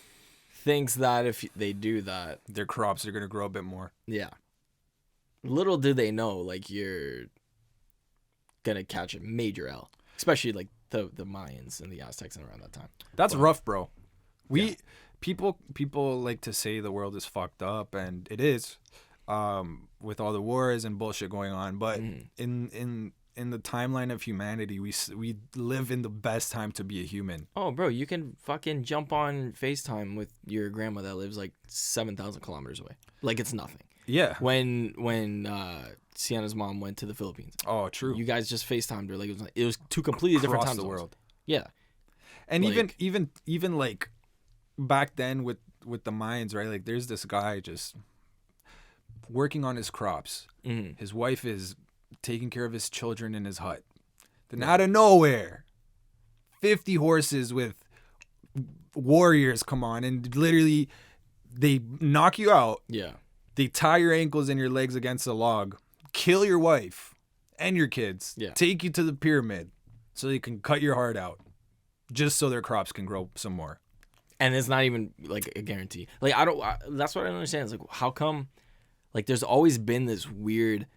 Speaker 1: thinks that if they do that,
Speaker 2: their crops are gonna grow a bit more.
Speaker 1: Yeah. Little do they know, like, you're gonna catch a major L, especially like the Mayans and the Aztecs and around that time.
Speaker 2: That's rough, bro. People like to say the world is fucked up, and it is, with all the wars and bullshit going on. But in the timeline of humanity, we live in the best time to be a human.
Speaker 1: Oh, bro, you can fucking jump on FaceTime with your grandma that lives like 7,000 kilometers away. Like it's nothing.
Speaker 2: Yeah.
Speaker 1: When Sienna's mom went to the Philippines.
Speaker 2: Oh, true.
Speaker 1: You guys just FaceTimed her. Like it was two completely different times
Speaker 2: in the world.
Speaker 1: Yeah.
Speaker 2: And
Speaker 1: like,
Speaker 2: even like back then with the Mayans, right? Like there's this guy just working on his crops. Mm-hmm. His wife is taking care of his children in his hut. Then out of nowhere, 50 horses with warriors come on and literally they knock you out.
Speaker 1: Yeah.
Speaker 2: They tie your ankles and your legs against a log, kill your wife and your kids, take you to the pyramid so they can cut your heart out just so their crops can grow some more.
Speaker 1: And it's not even like a guarantee. Like that's what I don't understand. It's like, how come, like there's always been this weird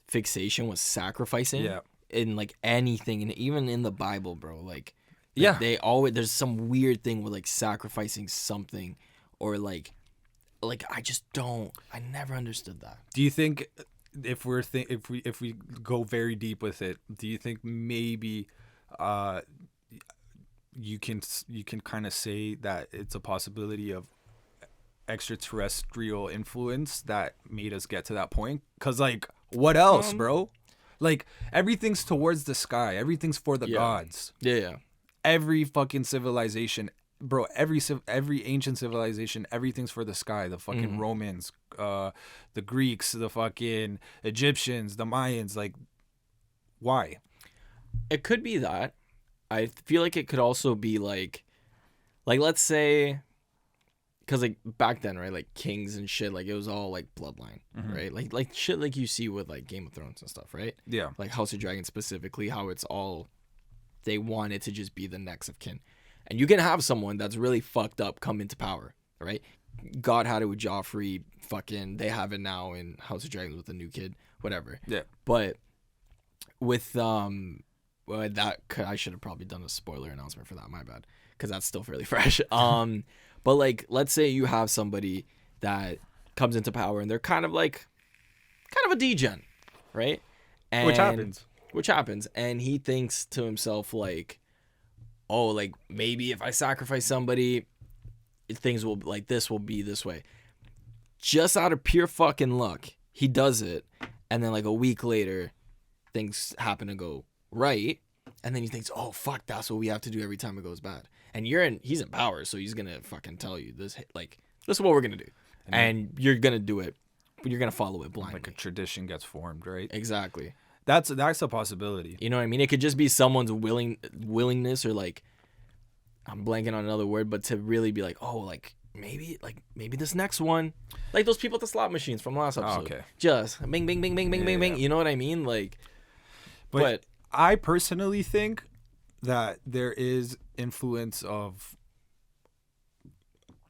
Speaker 1: fixation with sacrificing in like anything, and even in the Bible, bro. Like they always, there's some weird thing with like sacrificing something, or like I never understood that.
Speaker 2: Do you think if we go very deep with it, do you think maybe you can kind of say that it's a possibility of extraterrestrial influence that made us get to that point? Because like, what else, bro? Like everything's towards the sky, everything's for the gods.
Speaker 1: Yeah.
Speaker 2: Every fucking civilization, bro, every ancient civilization, everything's for the sky. The fucking Romans, the Greeks, the fucking Egyptians, the Mayans. Like, why?
Speaker 1: It could be that. I feel like it could also be like let's say, because like back then, right, like kings and shit, like it was all like bloodline, right? Like shit like you see with like Game of Thrones and stuff, right?
Speaker 2: Yeah.
Speaker 1: Like House of Dragon specifically, how it's all, they want it to just be the next of kin. And you can have someone that's really fucked up come into power, right? God had it with Joffrey, fucking, they have it now in House of Dragons with the new kid, whatever.
Speaker 2: Yeah.
Speaker 1: But with, well, I should have probably done a spoiler announcement for that, my bad, because that's still fairly fresh. But like, let's say you have somebody that comes into power and they're kind of a degen, right? And which happens. And he thinks to himself like, oh, like maybe if I sacrifice somebody, things will like this will be this way. Just out of pure fucking luck, he does it, and then like a week later, things happen to go right, and then he thinks, oh fuck, that's what we have to do every time it goes bad. And he's in power, so he's gonna fucking tell you this, like, this is what we're gonna do, and you're gonna do it, but you're gonna follow it blindly.
Speaker 2: Like a tradition gets formed, right?
Speaker 1: Exactly.
Speaker 2: That's a possibility.
Speaker 1: You know what I mean? It could just be someone's willingness, or like, I'm blanking on another word, but to really be like, oh, like maybe this next one, like those people at the slot machines from last episode.
Speaker 2: Oh, okay.
Speaker 1: Just bing, bing, bing, bing, bing, bing, bing. You know what I mean? Like, but
Speaker 2: I personally think that there is influence of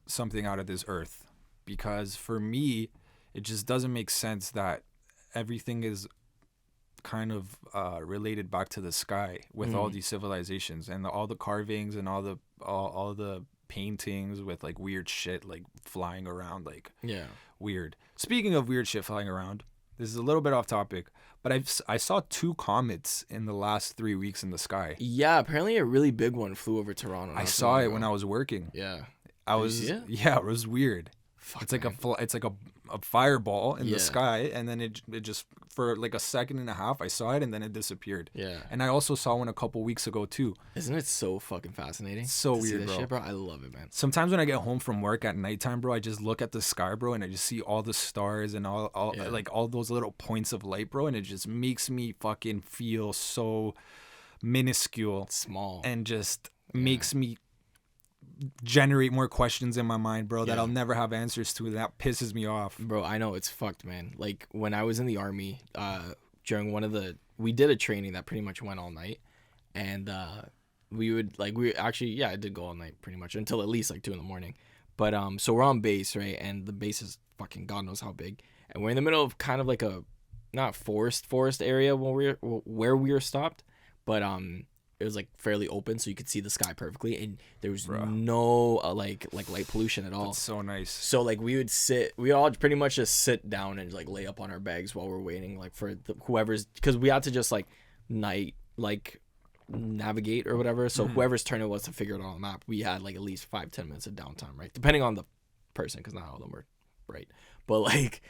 Speaker 2: something out of this earth, because for me, it just doesn't make sense that everything is kind of related back to the sky with all these civilizations and all the carvings and all the paintings with like weird shit like flying around, like weird. Speaking of weird shit flying around, this is a little bit off topic, but I saw 2 comets in the last 3 weeks in the sky.
Speaker 1: Yeah, apparently a really big one flew over Toronto.
Speaker 2: I saw it when I was working.
Speaker 1: Yeah.
Speaker 2: I was, yeah, it was weird.
Speaker 1: Fuck,
Speaker 2: it's like
Speaker 1: man.
Speaker 2: it's like a fireball in the sky, and then it just for like a second and a half I saw it, and then it disappeared.
Speaker 1: Yeah.
Speaker 2: And I also saw one a couple weeks ago too.
Speaker 1: Isn't it so fucking fascinating?
Speaker 2: It's so
Speaker 1: to see
Speaker 2: weird,
Speaker 1: that
Speaker 2: bro.
Speaker 1: Shit, bro. I love it, man.
Speaker 2: Sometimes when I get home from work at nighttime, bro, I just look at the sky, bro, and I just see all the stars and all like all those little points of light, bro, and it just makes me fucking feel so minuscule,
Speaker 1: small,
Speaker 2: and just makes me generate more questions in my mind, bro, that I'll never have answers to. That pisses me off,
Speaker 1: bro. I know, it's fucked, man. Like when I was in the army, during we did a training that pretty much went all night, and I did go all night pretty much until at least like 2 a.m. But so we're on base, right, and the base is fucking God knows how big, and we're in the middle of kind of like a not forest area where we were stopped, but it was like fairly open, so you could see the sky perfectly, and there was no like light pollution at all.
Speaker 2: That's so nice.
Speaker 1: So like we all pretty much just sit down and like lay up on our bags while we're waiting, like for whoever's, because we had to just like navigate or whatever. So whoever's turn it was to figure it out on the map, we had like at least 5-10 minutes of downtime, right? Depending on the person, because not all of them were right. But like,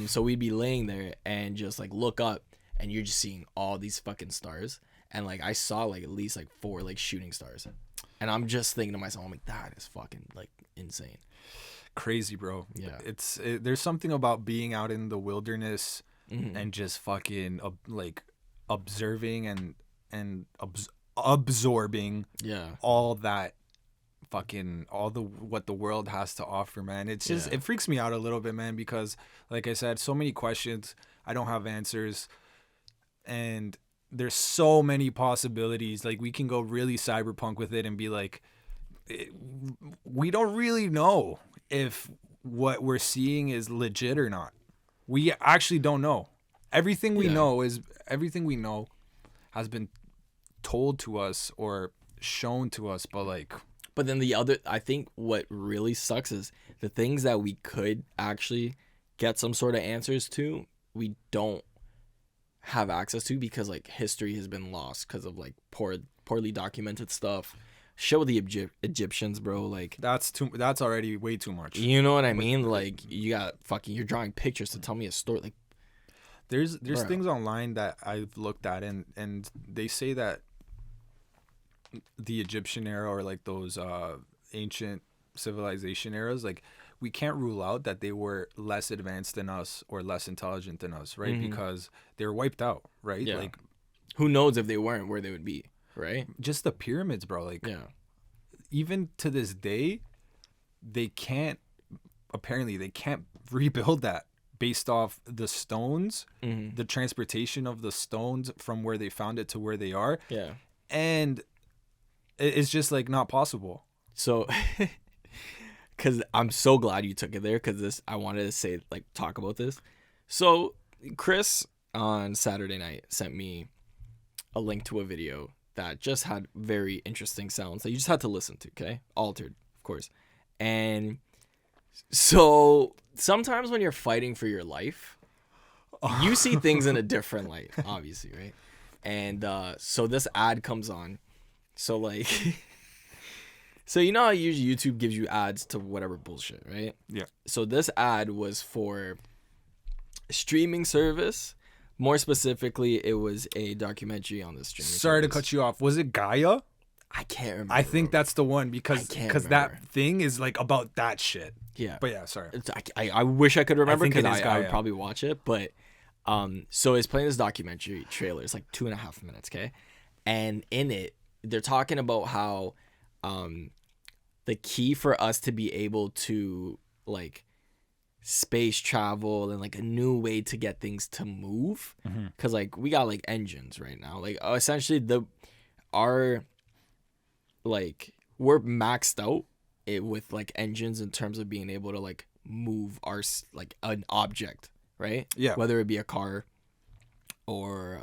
Speaker 1: so we'd be laying there and just like look up, and you're just seeing all these fucking stars. And like I saw like at least like 4 like shooting stars, and I'm just thinking to myself, I'm like, that is fucking like insane,
Speaker 2: crazy, bro.
Speaker 1: Yeah,
Speaker 2: there's something about being out in the wilderness and just fucking like observing and absorbing all that fucking what the world has to offer, man. It's just it freaks me out a little bit, man, because like I said, so many questions, I don't have answers, and there's so many possibilities. Like we can go really cyberpunk with it and be like, we don't really know if what we're seeing is legit or not. We actually don't know. Everything we know has been told to us or shown to us, but then I think what really sucks is the things that we could actually get some sort of answers to, we don't have access to, because like history has been lost because of like poorly documented stuff. Shit with the Egyptians, bro, like that's already way too much.
Speaker 1: You know what I mean? Like you're drawing pictures to tell me a story. Like
Speaker 2: there's things online that I've looked at, and they say that the Egyptian era, or like those ancient civilization eras, like we can't rule out that they were less advanced than us or less intelligent than us, right? Because they were wiped out, right?
Speaker 1: Yeah.
Speaker 2: Like
Speaker 1: who knows if they weren't, where they would be, right?
Speaker 2: Just the pyramids, bro. Like even to this day, they can't rebuild that based off the stones, the transportation of the stones from where they found it to where they are.
Speaker 1: Yeah.
Speaker 2: And it's just like not possible.
Speaker 1: So because I'm so glad you took it there, because I wanted to talk about this. So Chris on Saturday night sent me a link to a video that just had very interesting sounds that you just had to listen to, okay? Altered, of course. And so sometimes when you're fighting for your life, you see things in a different light, obviously, right? And so this ad comes on. So like... So you know how usually YouTube gives you ads to whatever bullshit, right?
Speaker 2: Yeah.
Speaker 1: So this ad was for a streaming service. More specifically, it was a documentary on the streaming service.
Speaker 2: Sorry to cut you off. Was it Gaia?
Speaker 1: I can't remember.
Speaker 2: I think that's the one, because that thing is like about that shit.
Speaker 1: Yeah.
Speaker 2: But yeah, sorry.
Speaker 1: I wish I could remember, because I would
Speaker 2: Gaia.
Speaker 1: probably watch it. But so it's playing this documentary trailer. It's like 2.5 minutes, okay? And in it, they're talking about how the key for us to be able to like space travel and like a new way to get things to move, because like we got like engines right now, like essentially our like we're maxed out with like engines in terms of being able to like move like an object, right?
Speaker 2: Yeah.
Speaker 1: Whether it be a car or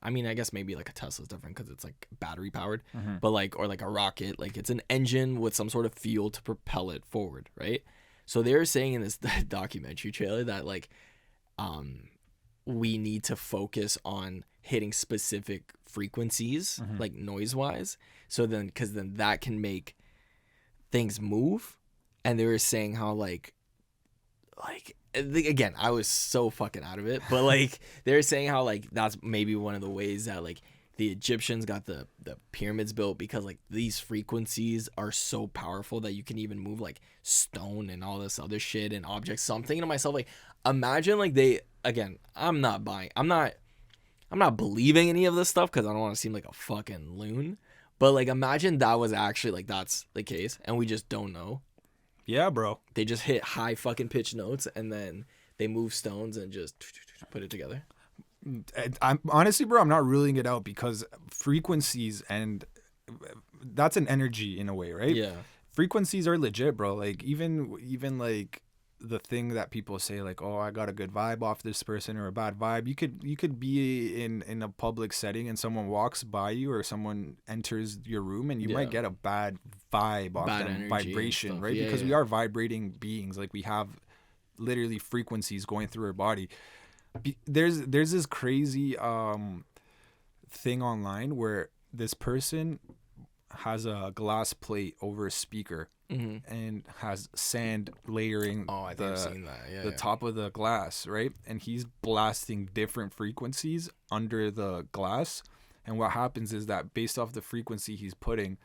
Speaker 1: I mean, I guess maybe like a Tesla's different because it's like battery powered, but like, or like a rocket, like it's an engine with some sort of fuel to propel it forward, right? So they're saying in this documentary trailer that like we need to focus on hitting specific frequencies, like noise wise, so then because then that can make things move. And they were saying how like again, I was so fucking out of it, but like they're saying how like that's maybe one of the ways that like the Egyptians got the pyramids built, because like these frequencies are so powerful that you can even move like stone and all this other shit and objects. So I'm thinking to myself, like, imagine like I'm not believing any of this stuff because I don't want to seem like a fucking loon, but like imagine that was actually like that's the case and we just don't know.
Speaker 2: Yeah, bro.
Speaker 1: They just hit high fucking pitch notes and then they move stones and just put it together.
Speaker 2: I'm honestly, bro, I'm not ruling it out because frequencies, and that's an energy in a way, right?
Speaker 1: Yeah.
Speaker 2: Frequencies are legit, bro. Like even like the thing that people say, like, oh, I got a good vibe off this person, or a bad vibe. You could be in a public setting and someone walks by you or someone enters your room and you might get a bad vibe off them, vibration, right?
Speaker 1: Yeah,
Speaker 2: because we are vibrating beings. Like we have literally frequencies going through our body. There's this crazy thing online where this person has a glass plate over a speaker and has sand layering the top of the glass, right? And he's blasting different frequencies under the glass. And what happens is that based off the frequency he's putting,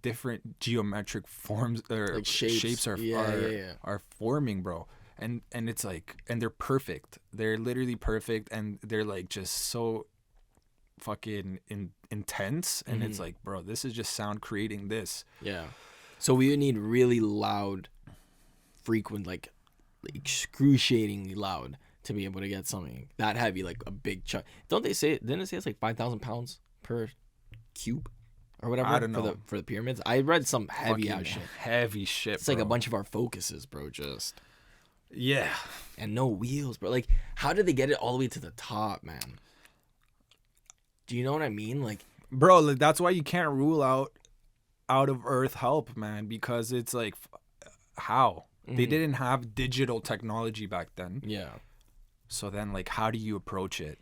Speaker 2: different geometric forms or like shapes are forming, bro. And it's like, and they're perfect. They're literally perfect, and they're like just so fucking intense. And it's like, bro, this is just sound creating this.
Speaker 1: Yeah. So we would need really loud, frequent, like excruciatingly loud to be able to get something that heavy, like a big chunk. Didn't it say it's like 5,000 pounds per cube or whatever?
Speaker 2: I don't know.
Speaker 1: For the pyramids. I read some heavy ass shit.
Speaker 2: Heavy shit.
Speaker 1: It's like a bunch of our focuses, bro. Just.
Speaker 2: Yeah.
Speaker 1: And no wheels, bro. Like, how did they get it all the way to the top, man? Do you know what I mean? Like,
Speaker 2: bro, like, that's why you can't rule out of earth help, man, because it's like, how? They didn't have digital technology back then.
Speaker 1: Yeah. So
Speaker 2: then, like, how do you approach it?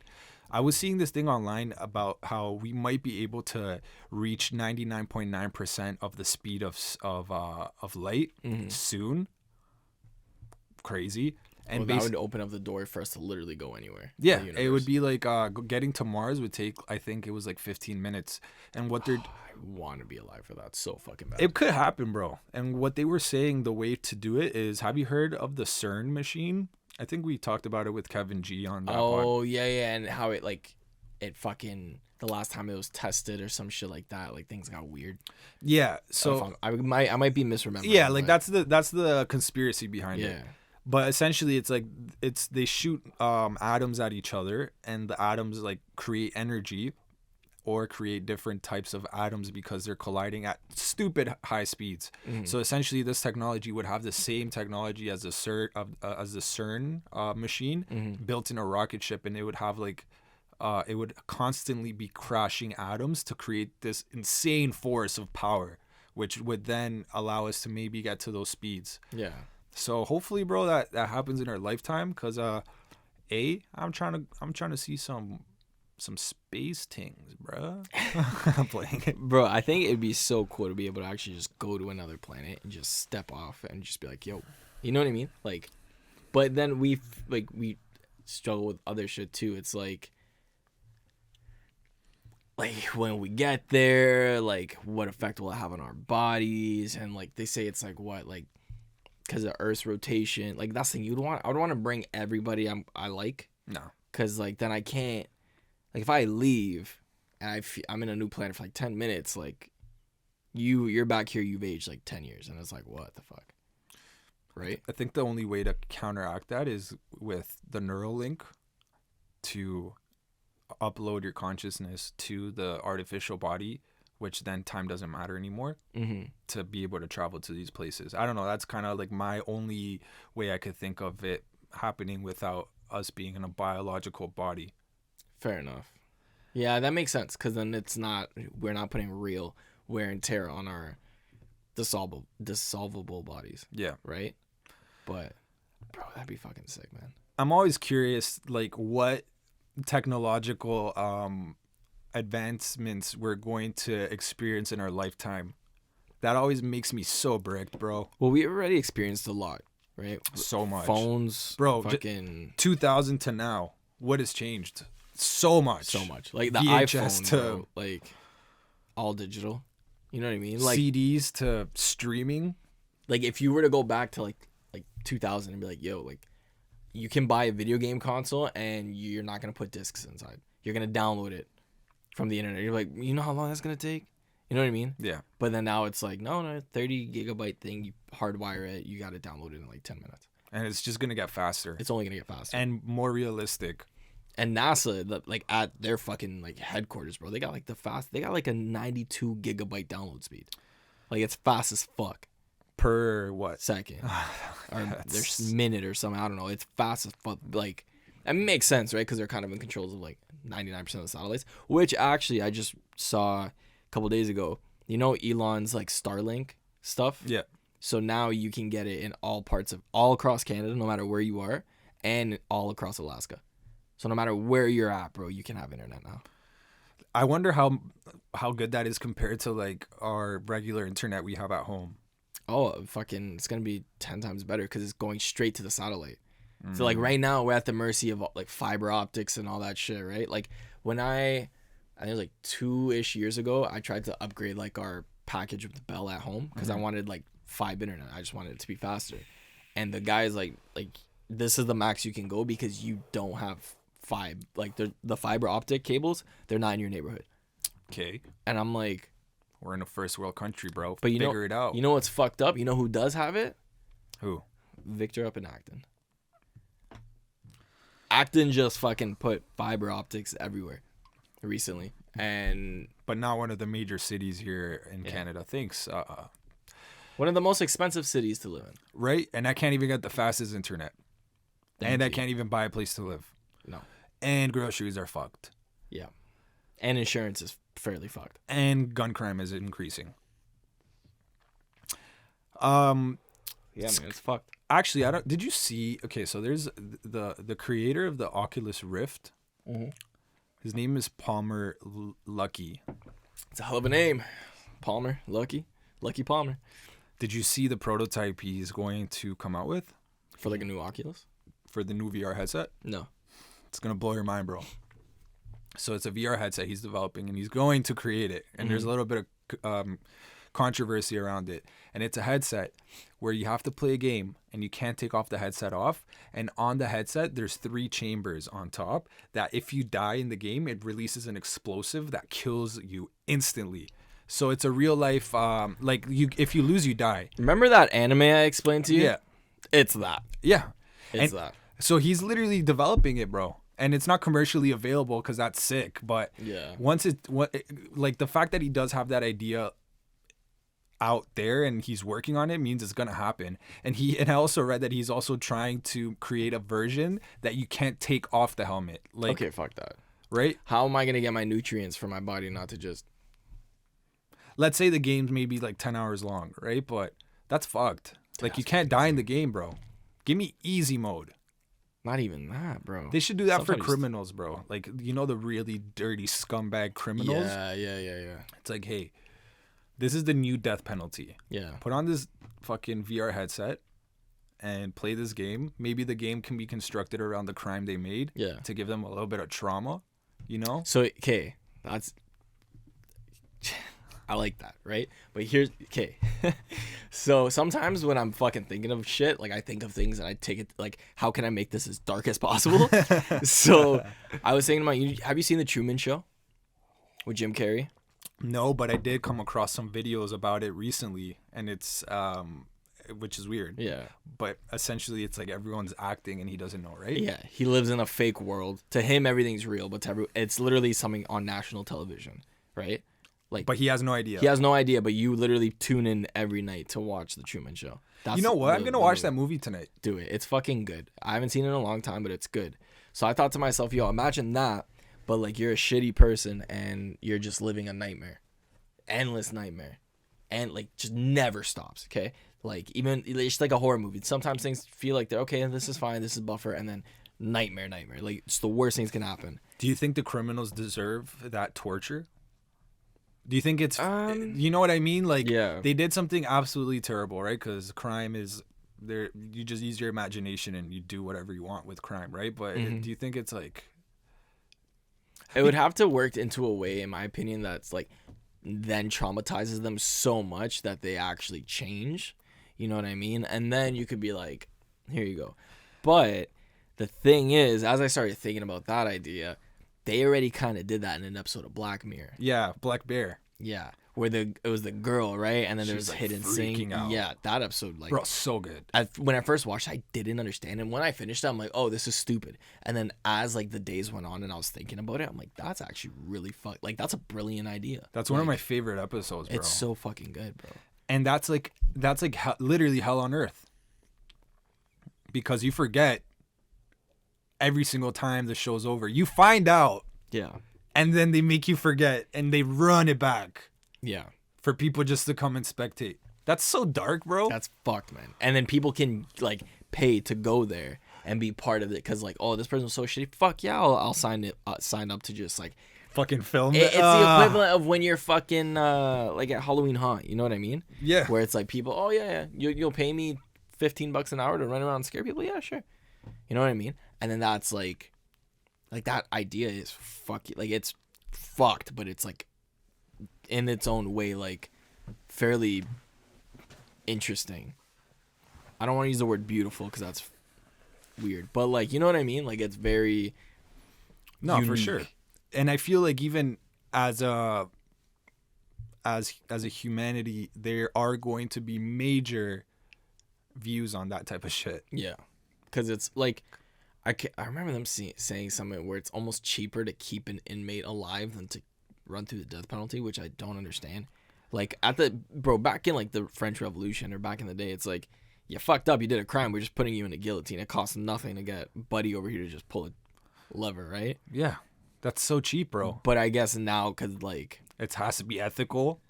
Speaker 2: I was seeing this thing online about how we might be able to reach 99.9% of the speed of light soon. Crazy.
Speaker 1: And that would open up the door for us to literally go anywhere.
Speaker 2: Yeah, it would be like getting to Mars would take, I think it was like 15 minutes. And what they're...
Speaker 1: I want to be alive for that so fucking bad.
Speaker 2: It could happen, bro. And what they were saying, the way to do it is, have you heard of the CERN machine? I think we talked about it with Kevin G on that pod.
Speaker 1: Oh, yeah. And how it fucking... The last time it was tested or some shit like that, like things got weird.
Speaker 2: Yeah, so...
Speaker 1: I might be misremembering.
Speaker 2: Yeah, like that's the conspiracy behind it. But essentially, it's like they shoot atoms at each other, and the atoms like create energy, or create different types of atoms because they're colliding at stupid high speeds. So essentially, this technology would have the same technology as the CERN machine built in a rocket ship, and it would have like it would constantly be crashing atoms to create this insane force of power, which would then allow us to maybe get to those speeds. Yeah. So hopefully, bro, that happens in our lifetime, cause I'm trying to see some space things, bro. I'm playing it,
Speaker 1: bro. I think it'd be so cool to be able to actually just go to another planet and just step off and just be like, yo, you know what I mean? Like, but then we struggle with other shit too. It's like when we get there, like what effect will it have on our bodies? And like they say, it's like what, like. Because of Earth's rotation, like that's the thing I would want to bring everybody I like. No. Because like then I can't, like if I leave and I'm in a new planet for like 10 minutes, like you're back here, you've aged like 10 years, and it's like, what the fuck, right?
Speaker 2: I think the only way to counteract that is with the Neuralink, to upload your consciousness to the artificial body which then time doesn't matter anymore,
Speaker 1: Mm-hmm.
Speaker 2: to be able to travel to these places. I don't know. That's kind of like my only way I could think of it happening without us being in a biological body.
Speaker 1: Fair enough. Yeah, that makes sense, because then we're not putting real wear and tear on our dissolvable bodies.
Speaker 2: Yeah.
Speaker 1: Right? But, bro, that'd be fucking sick, man.
Speaker 2: I'm always curious, like, what technological advancements we're going to experience in our lifetime. That always makes me so bricked, bro.
Speaker 1: Well, we already experienced a lot, right?
Speaker 2: So much.
Speaker 1: Phones,
Speaker 2: bro,
Speaker 1: fucking
Speaker 2: 2000 to now, what has changed? So much.
Speaker 1: Like the
Speaker 2: VHS
Speaker 1: iPhone, bro, like all digital. You know what I mean? Like
Speaker 2: CDs to streaming.
Speaker 1: Like if you were to go back to like 2000 and be like, yo, like you can buy a video game console and you're not gonna put discs inside. You're gonna download it from the internet. You're like, you know how long that's gonna take? You know what I mean?
Speaker 2: Yeah.
Speaker 1: But then now it's like, no, 30 gigabyte thing. You hardwire it. You got to download it in like 10 minutes.
Speaker 2: And it's just gonna get faster.
Speaker 1: It's only gonna get faster
Speaker 2: and more realistic.
Speaker 1: And NASA, like at their fucking like headquarters, bro, they got like they got like a 92 gigabyte download speed. Like it's fast as fuck.
Speaker 2: Per what?
Speaker 1: Second. Or their minute or something. I don't know. It's fast as fuck. Like, it makes sense, right? Because they're kind of in control of like 99% of the satellites. Which actually I just saw a couple days ago. You know Elon's like Starlink stuff?
Speaker 2: Yeah.
Speaker 1: So now you can get it in all across Canada, no matter where you are, and all across Alaska. So no matter where you're at, bro, you can have internet now.
Speaker 2: I wonder how good that is compared to like our regular internet we have at home.
Speaker 1: Oh, fucking, it's going to be 10 times better because it's going straight to the satellite. So like right now we're at the mercy of like fiber optics and all that shit, right? Like when I think it was like 2-ish years ago, I tried to upgrade like our package with the Bell at home because I wanted like 5 internet. I just wanted it to be faster. And the guy's like this is the max you can go because you don't have the fiber optic cables, they're not in your neighborhood.
Speaker 2: Okay.
Speaker 1: And I'm like,
Speaker 2: we're in a first world country, bro.
Speaker 1: But
Speaker 2: figure it out.
Speaker 1: You know what's fucked up? You know who does have it?
Speaker 2: Who?
Speaker 1: Victor up in Acton. Acton just fucking put fiber optics everywhere recently.
Speaker 2: But not one of the major cities here in Canada. Thanks.
Speaker 1: One of the most expensive cities to live in.
Speaker 2: Right? And I can't even get the fastest internet.
Speaker 1: Thank
Speaker 2: I
Speaker 1: you.
Speaker 2: can't even buy a place to live.
Speaker 1: No.
Speaker 2: And groceries are fucked.
Speaker 1: Yeah. And insurance is fairly fucked.
Speaker 2: And gun crime is increasing.
Speaker 1: Yeah, man, it's fucked.
Speaker 2: Actually, did you see? Okay, so there's the creator of the Oculus Rift.
Speaker 1: Mm-hmm.
Speaker 2: His name is Palmer Luckey.
Speaker 1: It's a hell of a name. Palmer, Lucky Palmer.
Speaker 2: Did you see the prototype he's going to come out with?
Speaker 1: For like a new Oculus?
Speaker 2: For the new VR headset?
Speaker 1: No.
Speaker 2: It's going to blow your mind, bro. So it's a VR headset he's developing, and he's going to create it. And there's a little bit of controversy around it. And it's a headset where you have to play a game, and you can't take off the headset off. And on the headset, there's 3 chambers on top that if you die in the game, it releases an explosive that kills you instantly. So it's a real life, if you lose, you die.
Speaker 1: Remember that anime I explained to you?
Speaker 2: Yeah.
Speaker 1: It's that.
Speaker 2: Yeah.
Speaker 1: It's that.
Speaker 2: So he's literally developing it, bro. And it's not commercially available because that's sick. But
Speaker 1: yeah,
Speaker 2: the fact that he does have that idea out there and he's working on it means it's gonna happen. And I also read that he's also trying to create a version that you can't take off the helmet. Like,
Speaker 1: okay, fuck that.
Speaker 2: Right?
Speaker 1: How am I gonna get my nutrients for my body not to just?
Speaker 2: Let's say the game's maybe like 10 hours long, right? But that's fucked. Like you can't die in the game, bro. Give me easy mode.
Speaker 1: Not even that, bro.
Speaker 2: They should do that for criminals, bro. Like, you know, the really dirty scumbag criminals?
Speaker 1: Yeah.
Speaker 2: It's like, hey, this is the new death penalty.
Speaker 1: Yeah.
Speaker 2: Put on this fucking VR headset and play this game. Maybe the game can be constructed around the crime they made.
Speaker 1: Yeah.
Speaker 2: To give them a little bit of trauma, you know?
Speaker 1: So, okay, that's... I like that, right? But here's... Okay. So sometimes when I'm fucking thinking of shit, like I think of things and I take it, like, how can I make this as dark as possible? So I was thinking about, have you seen The Truman Show with Jim Carrey?
Speaker 2: No, but I did come across some videos about it recently, and it's... which is weird.
Speaker 1: Yeah.
Speaker 2: But essentially it's like everyone's acting and he doesn't know, right?
Speaker 1: Yeah. He lives in a fake world. To him, everything's real, but to it's literally something on national television, right? Like,
Speaker 2: but he has no idea.
Speaker 1: He has no idea, but you literally tune in every night to watch the Truman Show. That's
Speaker 2: you know what? I'm gonna watch that movie tonight.
Speaker 1: Do it. It's fucking good. I haven't seen it in a long time, but it's good. So I thought to myself, yo, imagine that, but like you're a shitty person and you're just living a nightmare, endless nightmare, and like just never stops. Okay, like even it's like a horror movie. Sometimes things feel like they're okay, and this is fine, this is buffer, and then nightmare. Like it's the worst things can happen.
Speaker 2: Do you think the criminals deserve that torture? Do you think it's, you know what I mean? Like,
Speaker 1: yeah.
Speaker 2: They did something absolutely terrible, right? Because crime is there. You just use your imagination and you do whatever you want with crime, right? But do you think it's like,
Speaker 1: it would have to work into a way, in my opinion, that's like then traumatizes them so much that they actually change. You know what I mean? And then you could be like, here you go. But the thing is, as I started thinking about that idea, they already kind of did that in an episode of Black Mirror.
Speaker 2: Yeah, Black Bear.
Speaker 1: Yeah, where it was the girl, right? And then there was a
Speaker 2: like
Speaker 1: hidden scene.
Speaker 2: out.
Speaker 1: Yeah, that episode, like,
Speaker 2: bro, so good.
Speaker 1: When I first watched it, I didn't understand, and when I finished it, I'm like, oh, this is stupid. And then as like the days went on and I was thinking about it, I'm like, that's actually really like that's a brilliant idea.
Speaker 2: That's one of my favorite episodes, bro.
Speaker 1: It's so fucking good, bro.
Speaker 2: And that's like literally hell on earth, because you forget every single time the show's over. You find out.
Speaker 1: Yeah.
Speaker 2: And then they make you forget and they run it back.
Speaker 1: Yeah.
Speaker 2: For people just to come and spectate. That's so dark, bro.
Speaker 1: That's fucked, man. And then people can like pay to go there and be part of it because like, oh, this person was so shitty. Fuck yeah, I'll sign up to just like
Speaker 2: fucking film it.
Speaker 1: It's the equivalent of when you're fucking like at Halloween Haunt. You know what I mean?
Speaker 2: Yeah.
Speaker 1: Where it's like people, oh yeah, you'll pay me $15 an hour to run around and scare people. Yeah, sure. You know what I mean? And then that's like that idea is like it's fucked, but it's like in its own way like fairly interesting. I don't want to use the word beautiful because that's weird, but like, you know what I mean? Like it's very unique.
Speaker 2: For sure. And I feel like even as a humanity, there are going to be major views on that type of shit.
Speaker 1: Yeah, because it's like I remember them saying something where it's almost cheaper to keep an inmate alive than to run through the death penalty, which I don't understand. Like back in like the French Revolution or back in the day, it's like, you fucked up, you did a crime, we're just putting you in a guillotine. It costs nothing to get Buddy over here to just pull a lever, right?
Speaker 2: Yeah, that's so cheap, bro.
Speaker 1: But I guess now, because like
Speaker 2: it has to be ethical.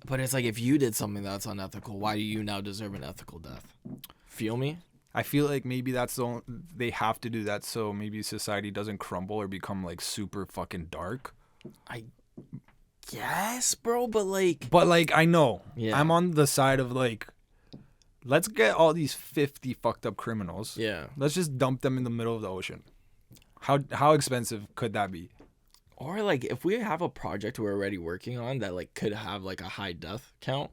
Speaker 1: But it's like, if you did something that's unethical, why do you now deserve an ethical death? Feel me?
Speaker 2: I feel like maybe they have to do that so maybe society doesn't crumble or become like super fucking dark.
Speaker 1: I guess, bro, but like
Speaker 2: I know.
Speaker 1: Yeah.
Speaker 2: I'm on the side of like, let's get all these 50 fucked up criminals.
Speaker 1: Yeah.
Speaker 2: Let's just dump them in the middle of the ocean. How expensive could that be?
Speaker 1: Or like, if we have a project we're already working on that like could have like a high death count,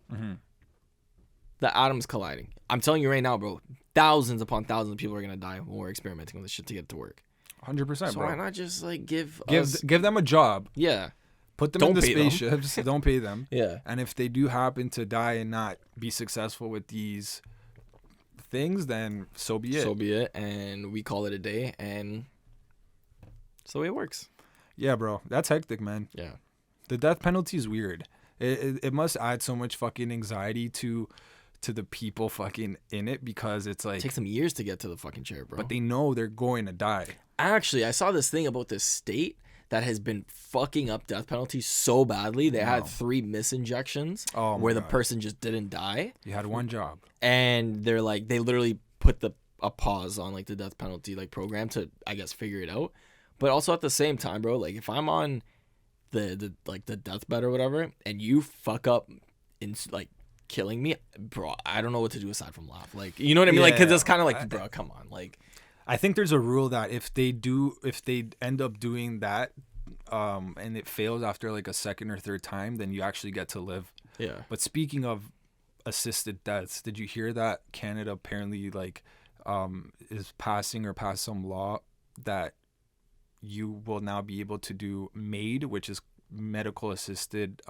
Speaker 1: the atoms colliding. I'm telling you right now, bro, thousands upon thousands of people are gonna die when we're experimenting with this shit to get to work.
Speaker 2: 100%,
Speaker 1: so
Speaker 2: bro.
Speaker 1: Why not just like give
Speaker 2: them a job?
Speaker 1: Yeah.
Speaker 2: Put them in the spaceships. Don't pay them.
Speaker 1: Yeah.
Speaker 2: And if they do happen to die and not be successful with these things, then so be it.
Speaker 1: So be it. And we call it a day, and so the way it works.
Speaker 2: Yeah, bro. That's hectic, man.
Speaker 1: Yeah.
Speaker 2: The death penalty is weird. It must add so much fucking anxiety to the people fucking in it, because it's like,
Speaker 1: it takes them years to get to the fucking chair, bro.
Speaker 2: But they know they're going to die.
Speaker 1: Actually, I saw this thing about this state that has been fucking up death penalties so badly. They had 3 misinjections where the person just didn't die.
Speaker 2: You had one job.
Speaker 1: And they're like, they literally put a pause on like the death penalty like program to, I guess, figure it out. But also at the same time, bro, like if I'm on the deathbed or whatever, and you fuck up in like killing me, bro, I don't know what to do aside from laugh. Like, you know what I mean? Like, because it's kind of like, bro, come on, like.
Speaker 2: I think there's a rule that if they end up doing that, and it fails after like a second or third time, then you actually get to live.
Speaker 1: Yeah.
Speaker 2: But speaking of assisted deaths, did you hear that Canada apparently like is passed some law that you will now be able to do MAID, which is medical assisted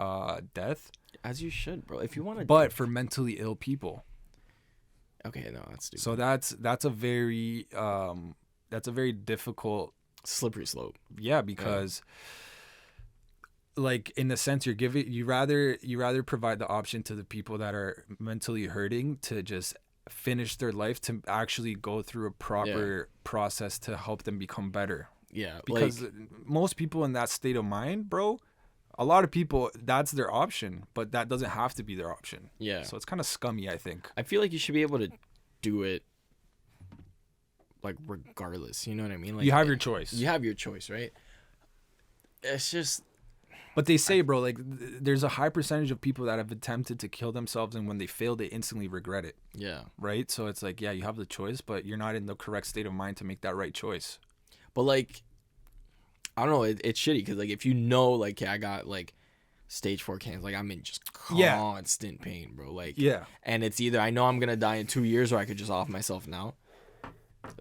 Speaker 2: death?
Speaker 1: As you should, bro. If you want to.
Speaker 2: But for mentally ill people.
Speaker 1: Okay, no, that's stupid.
Speaker 2: So that's a very difficult
Speaker 1: slippery slope.
Speaker 2: Yeah, because like in a sense you rather provide the option to the people that are mentally hurting to just finish their life, to actually go through a proper process to help them become better.
Speaker 1: Yeah,
Speaker 2: because
Speaker 1: like,
Speaker 2: most people in that state of mind, bro, a lot of people, that's their option, but that doesn't have to be their option.
Speaker 1: Yeah.
Speaker 2: So it's kind of scummy, I think.
Speaker 1: I feel like you should be able to do it, like, regardless. You know what I mean? Like,
Speaker 2: You have your choice.
Speaker 1: You have your choice, right? It's just...
Speaker 2: But they say, bro, like, there's a high percentage of people that have attempted to kill themselves, and when they fail, they instantly regret it.
Speaker 1: Yeah.
Speaker 2: Right? So it's like, yeah, you have the choice, but you're not in the correct state of mind to make that right choice.
Speaker 1: But, like, I don't know. It's shitty because, like, if you know, like, I got, like, stage 4 cancer, like, I'm in just constant pain, bro. Like,
Speaker 2: yeah.
Speaker 1: And it's either I know I'm going to die in 2 years or I could just off myself now.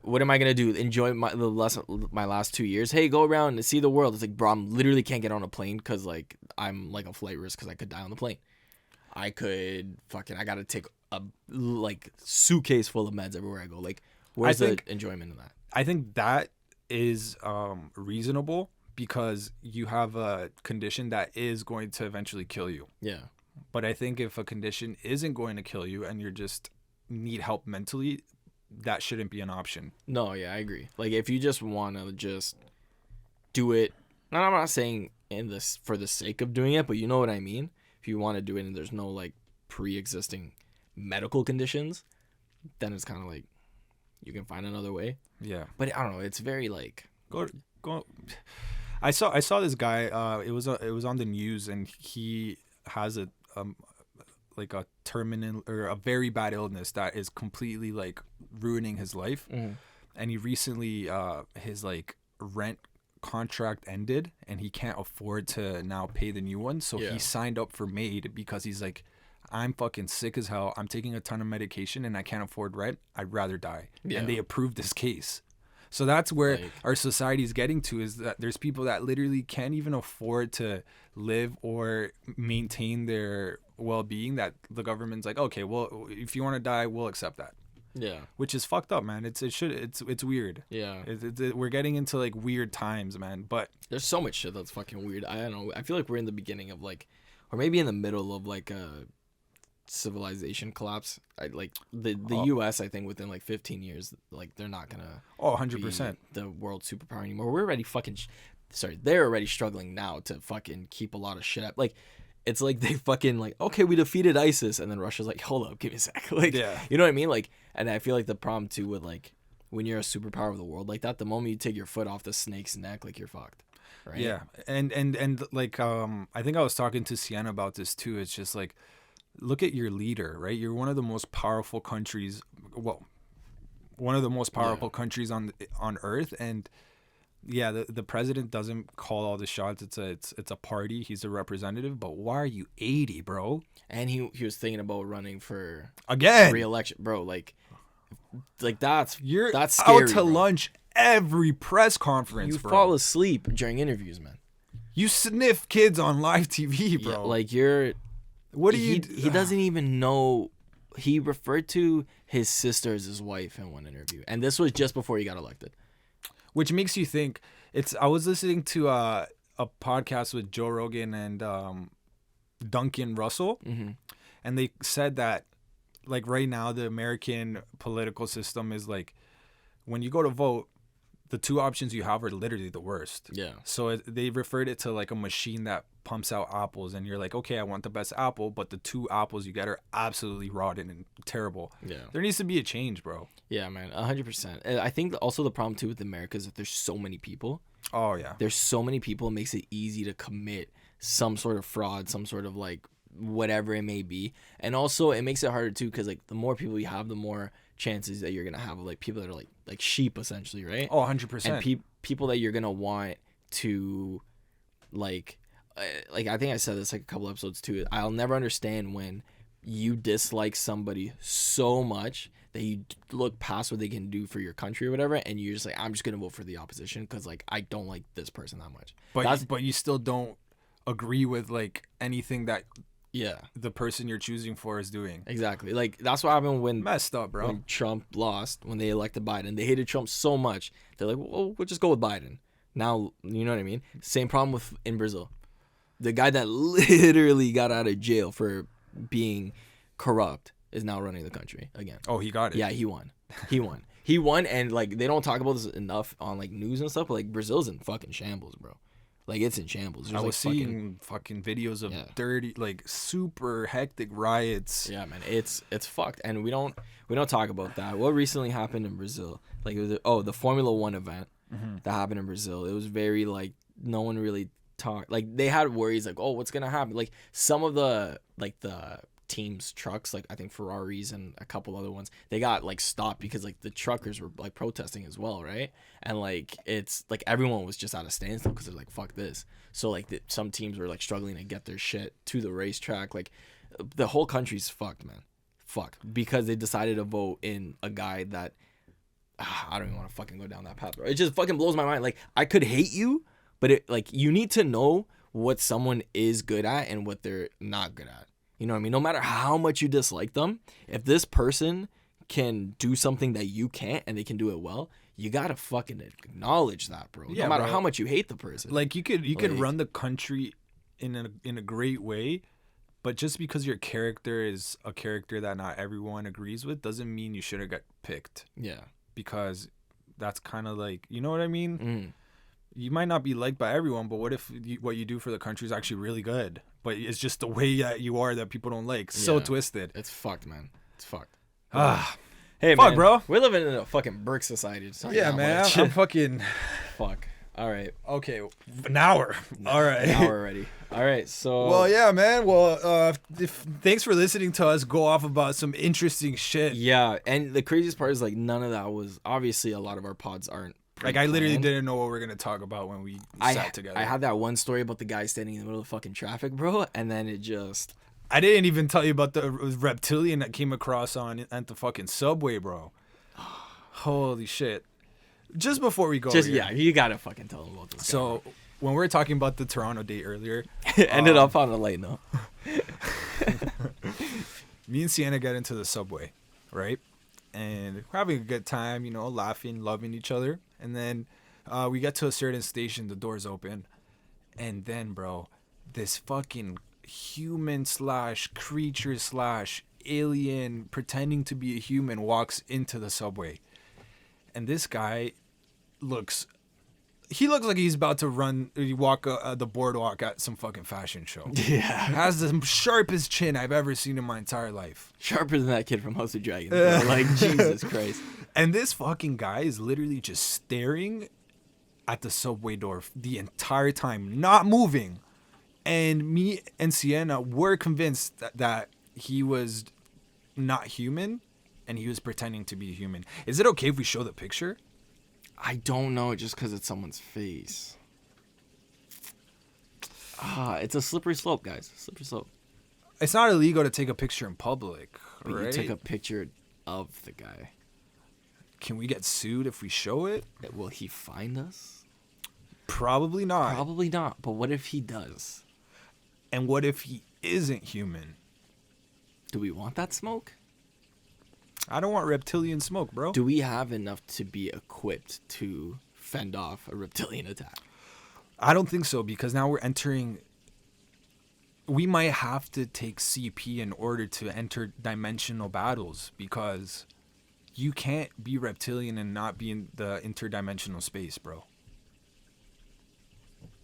Speaker 1: What am I gonna do? Enjoy my last 2 years? Hey, go around and see the world. It's like, bro, I literally can't get on a plane because, like, I'm like a flight risk because I could die on the plane. I gotta take a like suitcase full of meds everywhere I go. Like, where's the enjoyment in that?
Speaker 2: I think that is reasonable because you have a condition that is going to eventually kill you.
Speaker 1: Yeah.
Speaker 2: But I think if a condition isn't going to kill you and you're just need help mentally, that shouldn't be an option.
Speaker 1: No, yeah, I agree. Like, if you just want to just do it, and I'm not saying in this for the sake of doing it, but you know what I mean? If you want to do it and there's no, like, pre-existing medical conditions, then it's kind of like you can find another way. Yeah. But I don't know. It's very, like...
Speaker 2: Go. I saw this guy. It was on the news, and he has a terminal or a very bad illness that is completely, like, ruining his life.
Speaker 1: Mm-hmm.
Speaker 2: And he recently his, like, rent contract ended and he can't afford to now pay the new one, so he signed up for MAID because he's like, I'm fucking sick as hell, I'm taking a ton of medication and I can't afford rent, I'd rather die. And they approved this case. So that's where our society is getting to, is that there's people that literally can't even afford to live or maintain their well-being, that the government's like, okay, well, if you want to die, we'll accept that. Yeah. Which is fucked up, man. It's weird. Yeah. We're getting into, like, weird times, man. But
Speaker 1: there's so much shit that's fucking weird. I don't know. I feel like we're in the beginning of, like, or maybe in the middle of, like, a civilization collapse. Like the US, I think within, like, 15 years, like, they're not gonna
Speaker 2: 100%
Speaker 1: be the world superpower anymore. We're already they're already struggling now to fucking keep a lot of shit up. Like, it's like they fucking, like, okay, we defeated ISIS, and then Russia's like, hold up, give me a sec. Like, you know what I mean? Like, and I feel like the problem too with, like, when you're a superpower of the world like that, the moment you take your foot off the snake's neck, like, you're fucked. Right?
Speaker 2: Yeah. And like, I think I was talking to Sienna about this too. It's just like, look at your leader, right? You're one of the most powerful countries. Well, one of the most powerful countries on earth, and the president doesn't call all the shots. It's a party. He's a representative. But why are you 80, bro?
Speaker 1: And he was thinking about running for
Speaker 2: again
Speaker 1: re-election, bro. Like that's scary,
Speaker 2: out to lunch every press conference.
Speaker 1: You
Speaker 2: bro.
Speaker 1: Fall asleep during interviews, man.
Speaker 2: You sniff kids on live TV, bro.
Speaker 1: Yeah, like, you're. What do you? He doesn't even know. He referred to his sister as his wife in one interview, and this was just before he got elected.
Speaker 2: Which makes you think. I was listening to a podcast with Joe Rogan and Duncan Russell, and they said that, like, right now the American political system is like, when you go to vote, the two options you have are literally the worst. Yeah. So they referred it to, like, a machine that pumps out apples, and you're like, okay, I want the best apple, but the two apples you get are absolutely rotten and terrible. Yeah. There needs to be a change, bro.
Speaker 1: Yeah, man, 100%. I think also the problem too with America is that there's so many people.
Speaker 2: Oh yeah.
Speaker 1: There's so many people. It makes it easy to commit some sort of fraud, some sort of, like, whatever it may be, and also it makes it harder too because, like, the more people you have, the more chances that you're gonna have, like, people that are like sheep essentially, right?
Speaker 2: Oh, 100%.
Speaker 1: And people that you're gonna want to, like I think I said this, like, a couple episodes too. I'll never understand when you dislike somebody so much that you look past what they can do for your country or whatever, and you're just like, I'm just gonna vote for the opposition because, like, I don't like this person that much.
Speaker 2: But you still don't agree with, like, anything that the person you're choosing for is doing.
Speaker 1: Exactly. Like, that's what happened when
Speaker 2: messed up, bro.
Speaker 1: When Trump lost, when they elected Biden, they hated Trump so much they're like, well, we'll just go with Biden. Now, you know what I mean? Same problem in Brazil. the guy that literally got out of jail for being corrupt is now running the country again.
Speaker 2: Oh, he got it.
Speaker 1: Yeah, he won. He won, and like they don't talk about this enough on like news and stuff. But like Brazil's in fucking shambles, bro. Like it's in shambles.
Speaker 2: I was seeing fucking videos of dirty, like super hectic riots.
Speaker 1: Yeah, man, it's fucked, and we don't talk about that. What recently happened in Brazil? Like it was the Formula 1 event that happened in Brazil. It was very like no one really talked. Like they had worries like, oh, what's gonna happen? Like some of the teams' trucks, like I think Ferraris and a couple other ones, they got like stopped because like the truckers were like protesting as well, right? And like it's like everyone was just at a standstill because they're like, fuck this. So like some teams were like struggling to get their shit to the racetrack. Like the whole country's fucked, man. Fuck, because they decided to vote in a guy that I don't even want to fucking go down that path, bro. It just fucking blows my mind. Like I could hate you, but it like you need to know what someone is good at and what they're not good at. You know what I mean? No matter how much you dislike them, if this person can do something that you can't and they can do it well, you gotta fucking acknowledge that, bro. Yeah, no matter how much you hate the person.
Speaker 2: Like you could run the country in a great way, but just because your character is a character that not everyone agrees with doesn't mean you shouldn't get picked.
Speaker 1: Yeah.
Speaker 2: Because that's kind of like, you know what I mean? You might not be liked by everyone, but what if what you do for the country is actually really good? But it's just the way that you are that people don't like. So twisted.
Speaker 1: It's fucked, man. It's fucked.
Speaker 2: Hey, fuck,
Speaker 1: man, bro. We're living in a fucking Burke society.
Speaker 2: Yeah, man. I'm fucking...
Speaker 1: Fuck. All right.
Speaker 2: Okay. An hour. All right.
Speaker 1: An hour already. All right. So...
Speaker 2: Well, yeah, man. Well, thanks for listening to us go off about some interesting shit.
Speaker 1: Yeah. And the craziest part is, like, none of that was... Obviously, a lot of our pods aren't...
Speaker 2: Like, I literally didn't know what we were going to talk about when we sat together.
Speaker 1: I had that one story about the guy standing in the middle of the fucking traffic, bro, and then it just...
Speaker 2: I didn't even tell you about the reptilian that came across at the fucking subway, bro. Holy shit. Just before we go
Speaker 1: yeah, you got to fucking tell them about this
Speaker 2: So,
Speaker 1: guy.
Speaker 2: When we were talking about the Toronto date earlier...
Speaker 1: It ended up on a light note.
Speaker 2: Me and Sienna get into the subway, right? And we're having a good time, you know, laughing, loving each other. And then we get to a certain station, the doors open. And then, bro, this fucking human / creature / alien pretending to be a human walks into the subway. And this guy looks like he's about to walk the boardwalk at some fucking fashion show.
Speaker 1: Yeah.
Speaker 2: Has the sharpest chin I've ever seen in my entire life.
Speaker 1: Sharper than that kid from House of Dragons. Like, Jesus Christ.
Speaker 2: And this fucking guy is literally just staring at the subway door the entire time, not moving. And me and Sienna were convinced that he was not human and he was pretending to be human. Is it okay if we show the picture?
Speaker 1: I don't know, just because it's someone's face. It's a slippery slope, guys. Slippery slope.
Speaker 2: It's not illegal to take a picture in public,
Speaker 1: but
Speaker 2: right?
Speaker 1: You take a picture of the guy.
Speaker 2: Can we get sued if we show it?
Speaker 1: Will he find us?
Speaker 2: Probably not.
Speaker 1: Probably not. But what if he does?
Speaker 2: And what if he isn't human?
Speaker 1: Do we want that smoke?
Speaker 2: I don't want reptilian smoke, bro.
Speaker 1: Do we have enough to be equipped to fend off a reptilian attack?
Speaker 2: I don't think so, because now we're entering... We might have to take CP in order to enter dimensional battles, because you can't be reptilian and not be in the interdimensional space, bro.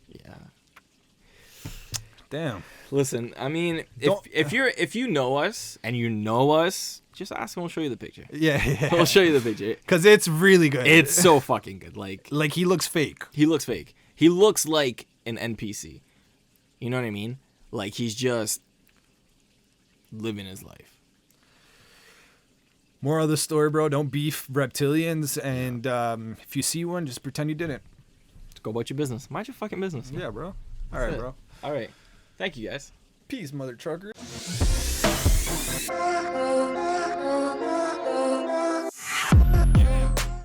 Speaker 1: Yeah.
Speaker 2: Damn.
Speaker 1: Listen, I mean, if you know us and you know us, just ask and we'll show you the picture.
Speaker 2: Yeah.
Speaker 1: We'll show you the picture.
Speaker 2: Because it's really good.
Speaker 1: It's so fucking good. Like
Speaker 2: he looks fake.
Speaker 1: He looks fake. He looks like an NPC. You know what I mean? Like he's just living his life.
Speaker 2: Moral of the story, bro, don't beef reptilians. And if you see one, just pretend you didn't.
Speaker 1: Just go about your business. Mind your fucking business.
Speaker 2: Yeah, bro. All right, bro.
Speaker 1: All right. Thank you, guys.
Speaker 2: Peace, mother trucker.